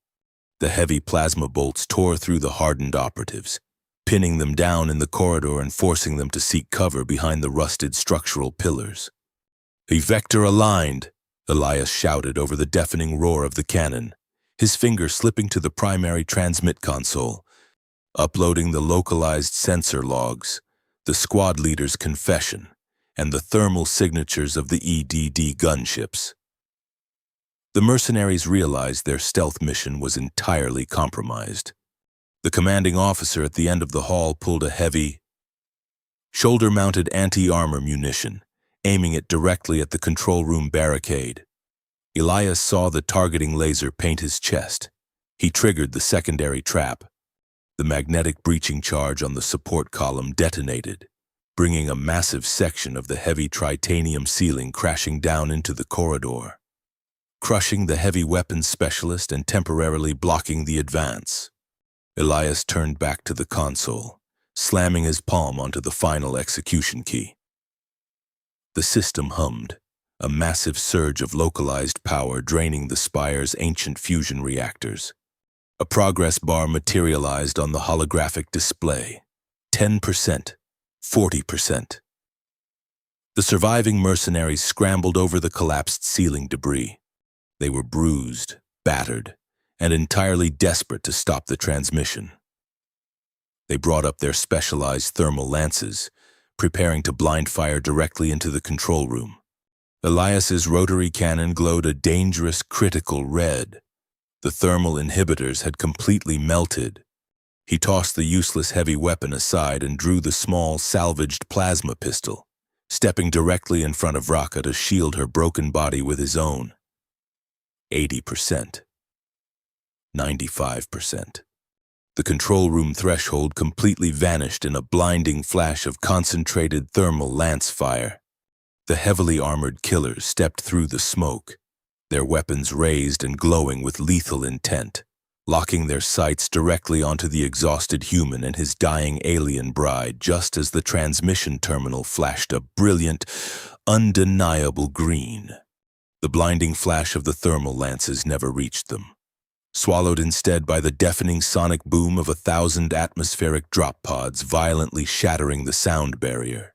[SPEAKER 1] The heavy plasma bolts tore through the hardened operatives, pinning them down in the corridor and forcing them to seek cover behind the rusted structural pillars. "Vector aligned," Elias shouted over the deafening roar of the cannon, his finger slipping to the primary transmit console, uploading the localized sensor logs, the squad leader's confession, and the thermal signatures of the EDD gunships. The mercenaries realized their stealth mission was entirely compromised. The commanding officer at the end of the hall pulled a heavy, shoulder-mounted anti-armor munition, aiming it directly at the control room barricade. Elias saw the targeting laser paint his chest. He triggered the secondary trap. The magnetic breaching charge on the support column detonated, bringing a massive section of the heavy tritanium ceiling crashing down into the corridor, crushing the heavy weapons specialist and temporarily blocking the advance. Elias turned back to the console, slamming his palm onto the final execution key. The system hummed, a massive surge of localized power draining the Spire's ancient fusion reactors. A progress bar materialized on the holographic display. 10%, 40%. The surviving mercenaries scrambled over the collapsed ceiling debris. They were bruised, battered, and entirely desperate to stop the transmission. They brought up their specialized thermal lances, preparing to blind fire directly into the control room. Elias's rotary cannon glowed a dangerous, critical red. The thermal inhibitors had completely melted. He tossed the useless heavy weapon aside and drew the small, salvaged plasma pistol, stepping directly in front of Raka to shield her broken body with his own. 80%. 95%. The control room threshold completely vanished in a blinding flash of concentrated thermal lance fire. The heavily armored killers stepped through the smoke, their weapons raised and glowing with lethal intent, locking their sights directly onto the exhausted human and his dying alien bride just as the transmission terminal flashed a brilliant, undeniable green. The blinding flash of the thermal lances never reached them, swallowed instead by the deafening sonic boom of 1,000 atmospheric drop pods violently shattering the sound barrier.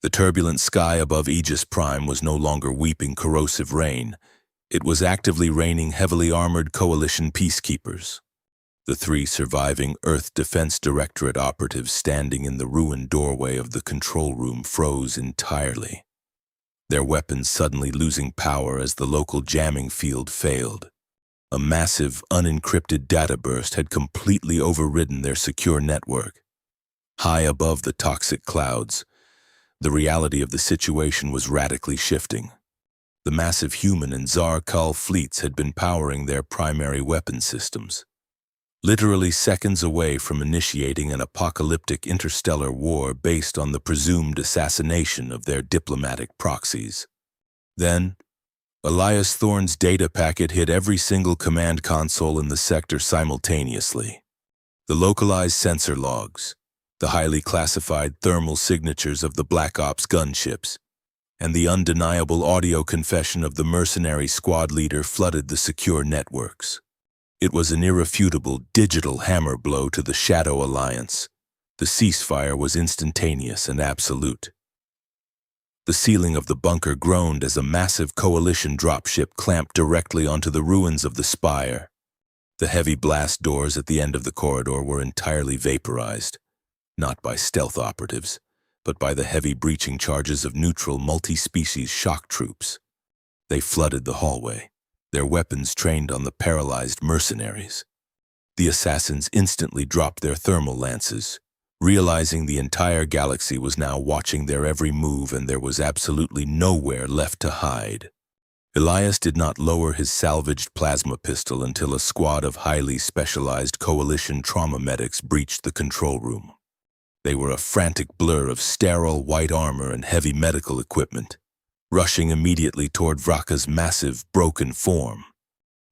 [SPEAKER 1] The turbulent sky above Aegis Prime was no longer weeping corrosive rain. It was actively raining heavily armored Coalition peacekeepers. The three surviving Earth Defense Directorate operatives standing in the ruined doorway of the control room froze entirely, their weapons suddenly losing power as the local jamming field failed. A massive, unencrypted data burst had completely overridden their secure network. High above the toxic clouds, the reality of the situation was radically shifting. The massive human and Zarkal fleets had been powering their primary weapon systems. literally seconds away from initiating an apocalyptic interstellar war based on the presumed assassination of their diplomatic proxies. Then, Elias Thorne's data packet hit every single command console in the sector simultaneously. The localized sensor logs, the highly classified thermal signatures of the Black Ops gunships, and the undeniable audio confession of the mercenary squad leader flooded the secure networks. It was an irrefutable digital hammer blow to the Shadow Alliance. The ceasefire was instantaneous and absolute. The ceiling of the bunker groaned as a massive coalition dropship clamped directly onto the ruins of the spire. The heavy blast doors at the end of the corridor were entirely vaporized, not by stealth operatives, but by the heavy breaching charges of neutral multi-species shock troops. They flooded the hallway, their weapons trained on the paralyzed mercenaries. The assassins instantly dropped their thermal lances, realizing the entire galaxy was now watching their every move and there was absolutely nowhere left to hide. Elias did not lower his salvaged plasma pistol until a squad of highly specialized coalition trauma medics breached the control room. They were a frantic blur of sterile white armor and heavy medical equipment, rushing immediately toward Vraka's massive, broken form.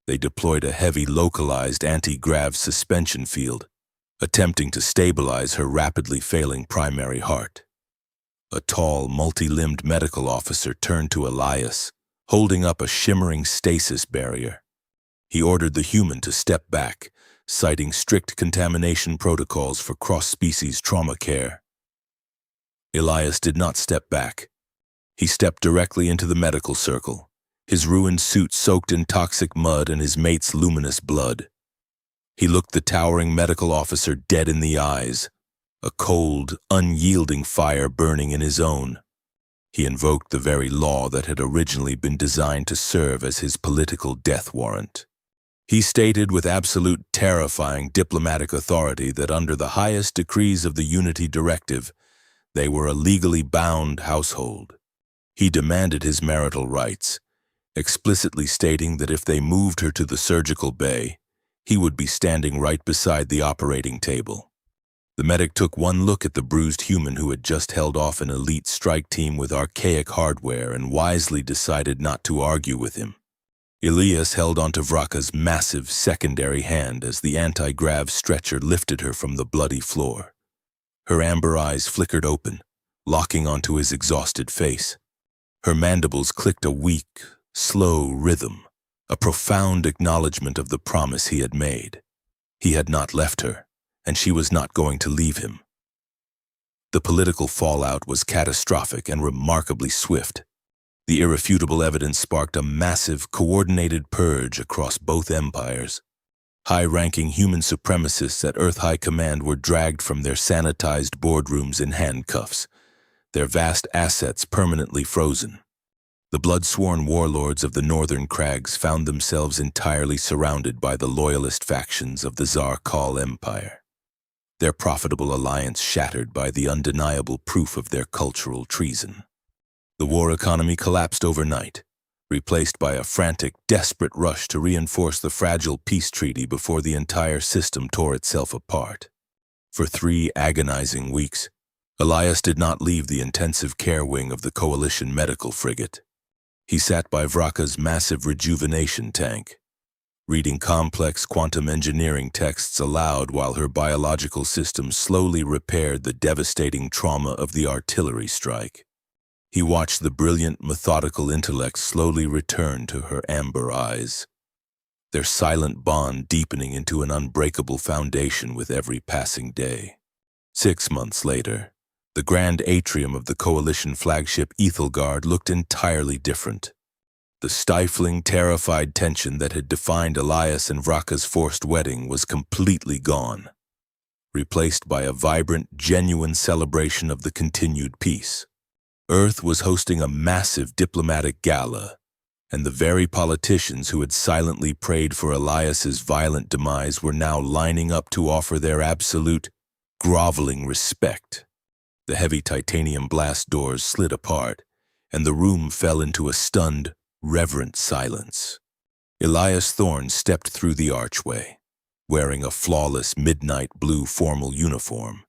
[SPEAKER 1] They deployed a heavy localized anti-grav suspension field, attempting to stabilize her rapidly failing primary heart. A tall, multi-limbed medical officer turned to Elias, holding up a shimmering stasis barrier. He ordered the human to step back, citing strict contamination protocols for cross-species trauma care. Elias did not step back. He stepped directly into the medical circle, his ruined suit soaked in toxic mud and his mate's luminous blood. He looked the towering medical officer dead in the eyes, a cold, unyielding fire burning in his own. He invoked the very law that had originally been designed to serve as his political death warrant. He stated with absolute terrifying diplomatic authority that under the highest decrees of the Unity Directive, they were a legally bound household. He demanded his marital rights, explicitly stating that if they moved her to the surgical bay, he would be standing right beside the operating table. The medic took one look at the bruised human who had just held off an elite strike team with archaic hardware and wisely decided not to argue with him. Elias held onto Vraka's massive secondary hand as the anti-grav stretcher lifted her from the bloody floor. Her amber eyes flickered open, locking onto his exhausted face. Her mandibles clicked a weak, slow rhythm, a profound acknowledgement of the promise he had made. He had not left her, and she was not going to leave him. The political fallout was catastrophic and remarkably swift. The irrefutable evidence sparked a massive, coordinated purge across both empires. High-ranking human supremacists at Earth High Command were dragged from their sanitized boardrooms in handcuffs, their vast assets permanently frozen. The blood-sworn warlords of the Northern Crags found themselves entirely surrounded by the loyalist factions of the Tsar Kal Empire, their profitable alliance shattered by the undeniable proof of their cultural treason. The war economy collapsed overnight, replaced by a frantic, desperate rush to reinforce the fragile peace treaty before the entire system tore itself apart. For 3 agonizing weeks, Elias did not leave the intensive care wing of the Coalition medical frigate. He sat by Vraka's massive rejuvenation tank, reading complex quantum engineering texts aloud while her biological system slowly repaired the devastating trauma of the artillery strike. He watched the brilliant, methodical intellect slowly return to her amber eyes, their silent bond deepening into an unbreakable foundation with every passing day. 6 months later, the grand atrium of the Coalition flagship Ethelgard looked entirely different. The stifling, terrified tension that had defined Elias and Vraka's forced wedding was completely gone, replaced by a vibrant, genuine celebration of the continued peace. Earth was hosting a massive diplomatic gala, and the very politicians who had silently prayed for Elias's violent demise were now lining up to offer their absolute, groveling respect. The heavy titanium blast doors slid apart, and the room fell into a stunned, reverent silence. Elias Thorne stepped through the archway, wearing a flawless midnight blue formal uniform,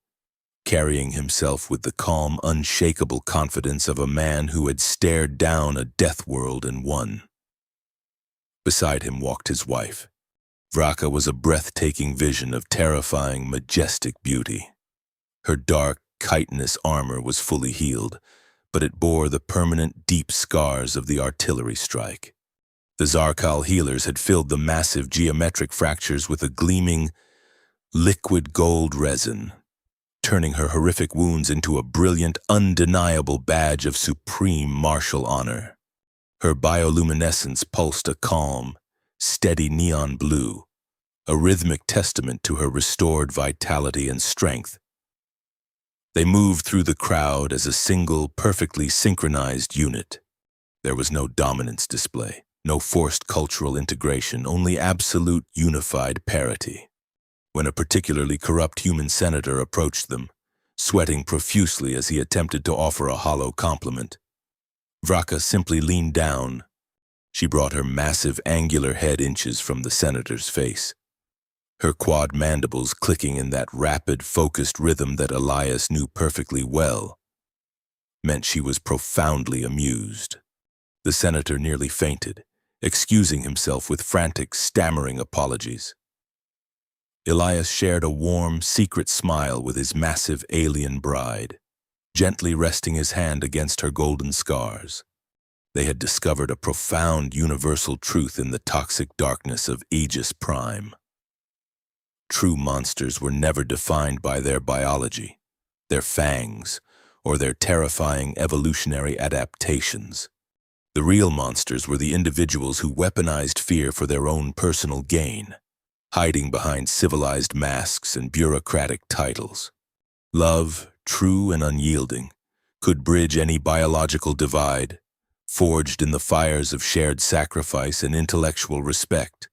[SPEAKER 1] carrying himself with the calm, unshakable confidence of a man who had stared down a death world and won. Beside him walked his wife. Vraka was a breathtaking vision of terrifying, majestic beauty. Her dark, chitinous armor was fully healed, but it bore the permanent, deep scars of the artillery strike. The Zarkal healers had filled the massive geometric fractures with a gleaming, liquid gold resin, turning her horrific wounds into a brilliant, undeniable badge of supreme martial honor. Her bioluminescence pulsed a calm, steady neon blue, a rhythmic testament to her restored vitality and strength. They moved through the crowd as a single, perfectly synchronized unit. There was no dominance display, no forced cultural integration, only absolute unified parity. When a particularly corrupt human senator approached them, sweating profusely as he attempted to offer a hollow compliment, Vraka simply leaned down. She brought her massive angular head inches from the senator's face, her quad mandibles clicking in that rapid, focused rhythm that Elias knew perfectly well, meant she was profoundly amused. The senator nearly fainted, excusing himself with frantic, stammering apologies. Elias shared a warm, secret smile with his massive alien bride, gently resting his hand against her golden scars. They had discovered a profound universal truth in the toxic darkness of Aegis Prime. True monsters were never defined by their biology, their fangs, or their terrifying evolutionary adaptations. The real monsters were the individuals who weaponized fear for their own personal gain, hiding behind civilized masks and bureaucratic titles. Love, true and unyielding, could bridge any biological divide, forged in the fires of shared sacrifice and intellectual respect.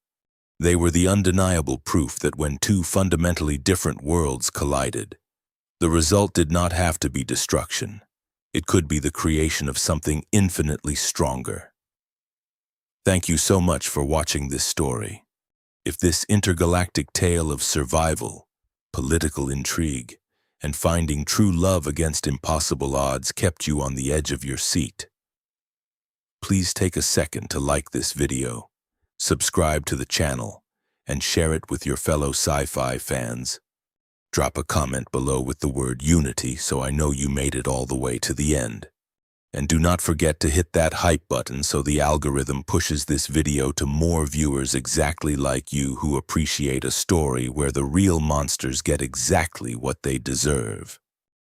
[SPEAKER 1] They were the undeniable proof that when two fundamentally different worlds collided, the result did not have to be destruction. It could be the creation of something infinitely stronger. Thank you so much for watching this story. If this intergalactic tale of survival, political intrigue, and finding true love against impossible odds kept you on the edge of your seat, please take a second to like this video, subscribe to the channel, and share it with your fellow sci-fi fans. Drop a comment below with the word unity so I know you made it all the way to the end. And do not forget to hit that hype button so the algorithm pushes this video to more viewers exactly like you who appreciate a story where the real monsters get exactly what they deserve.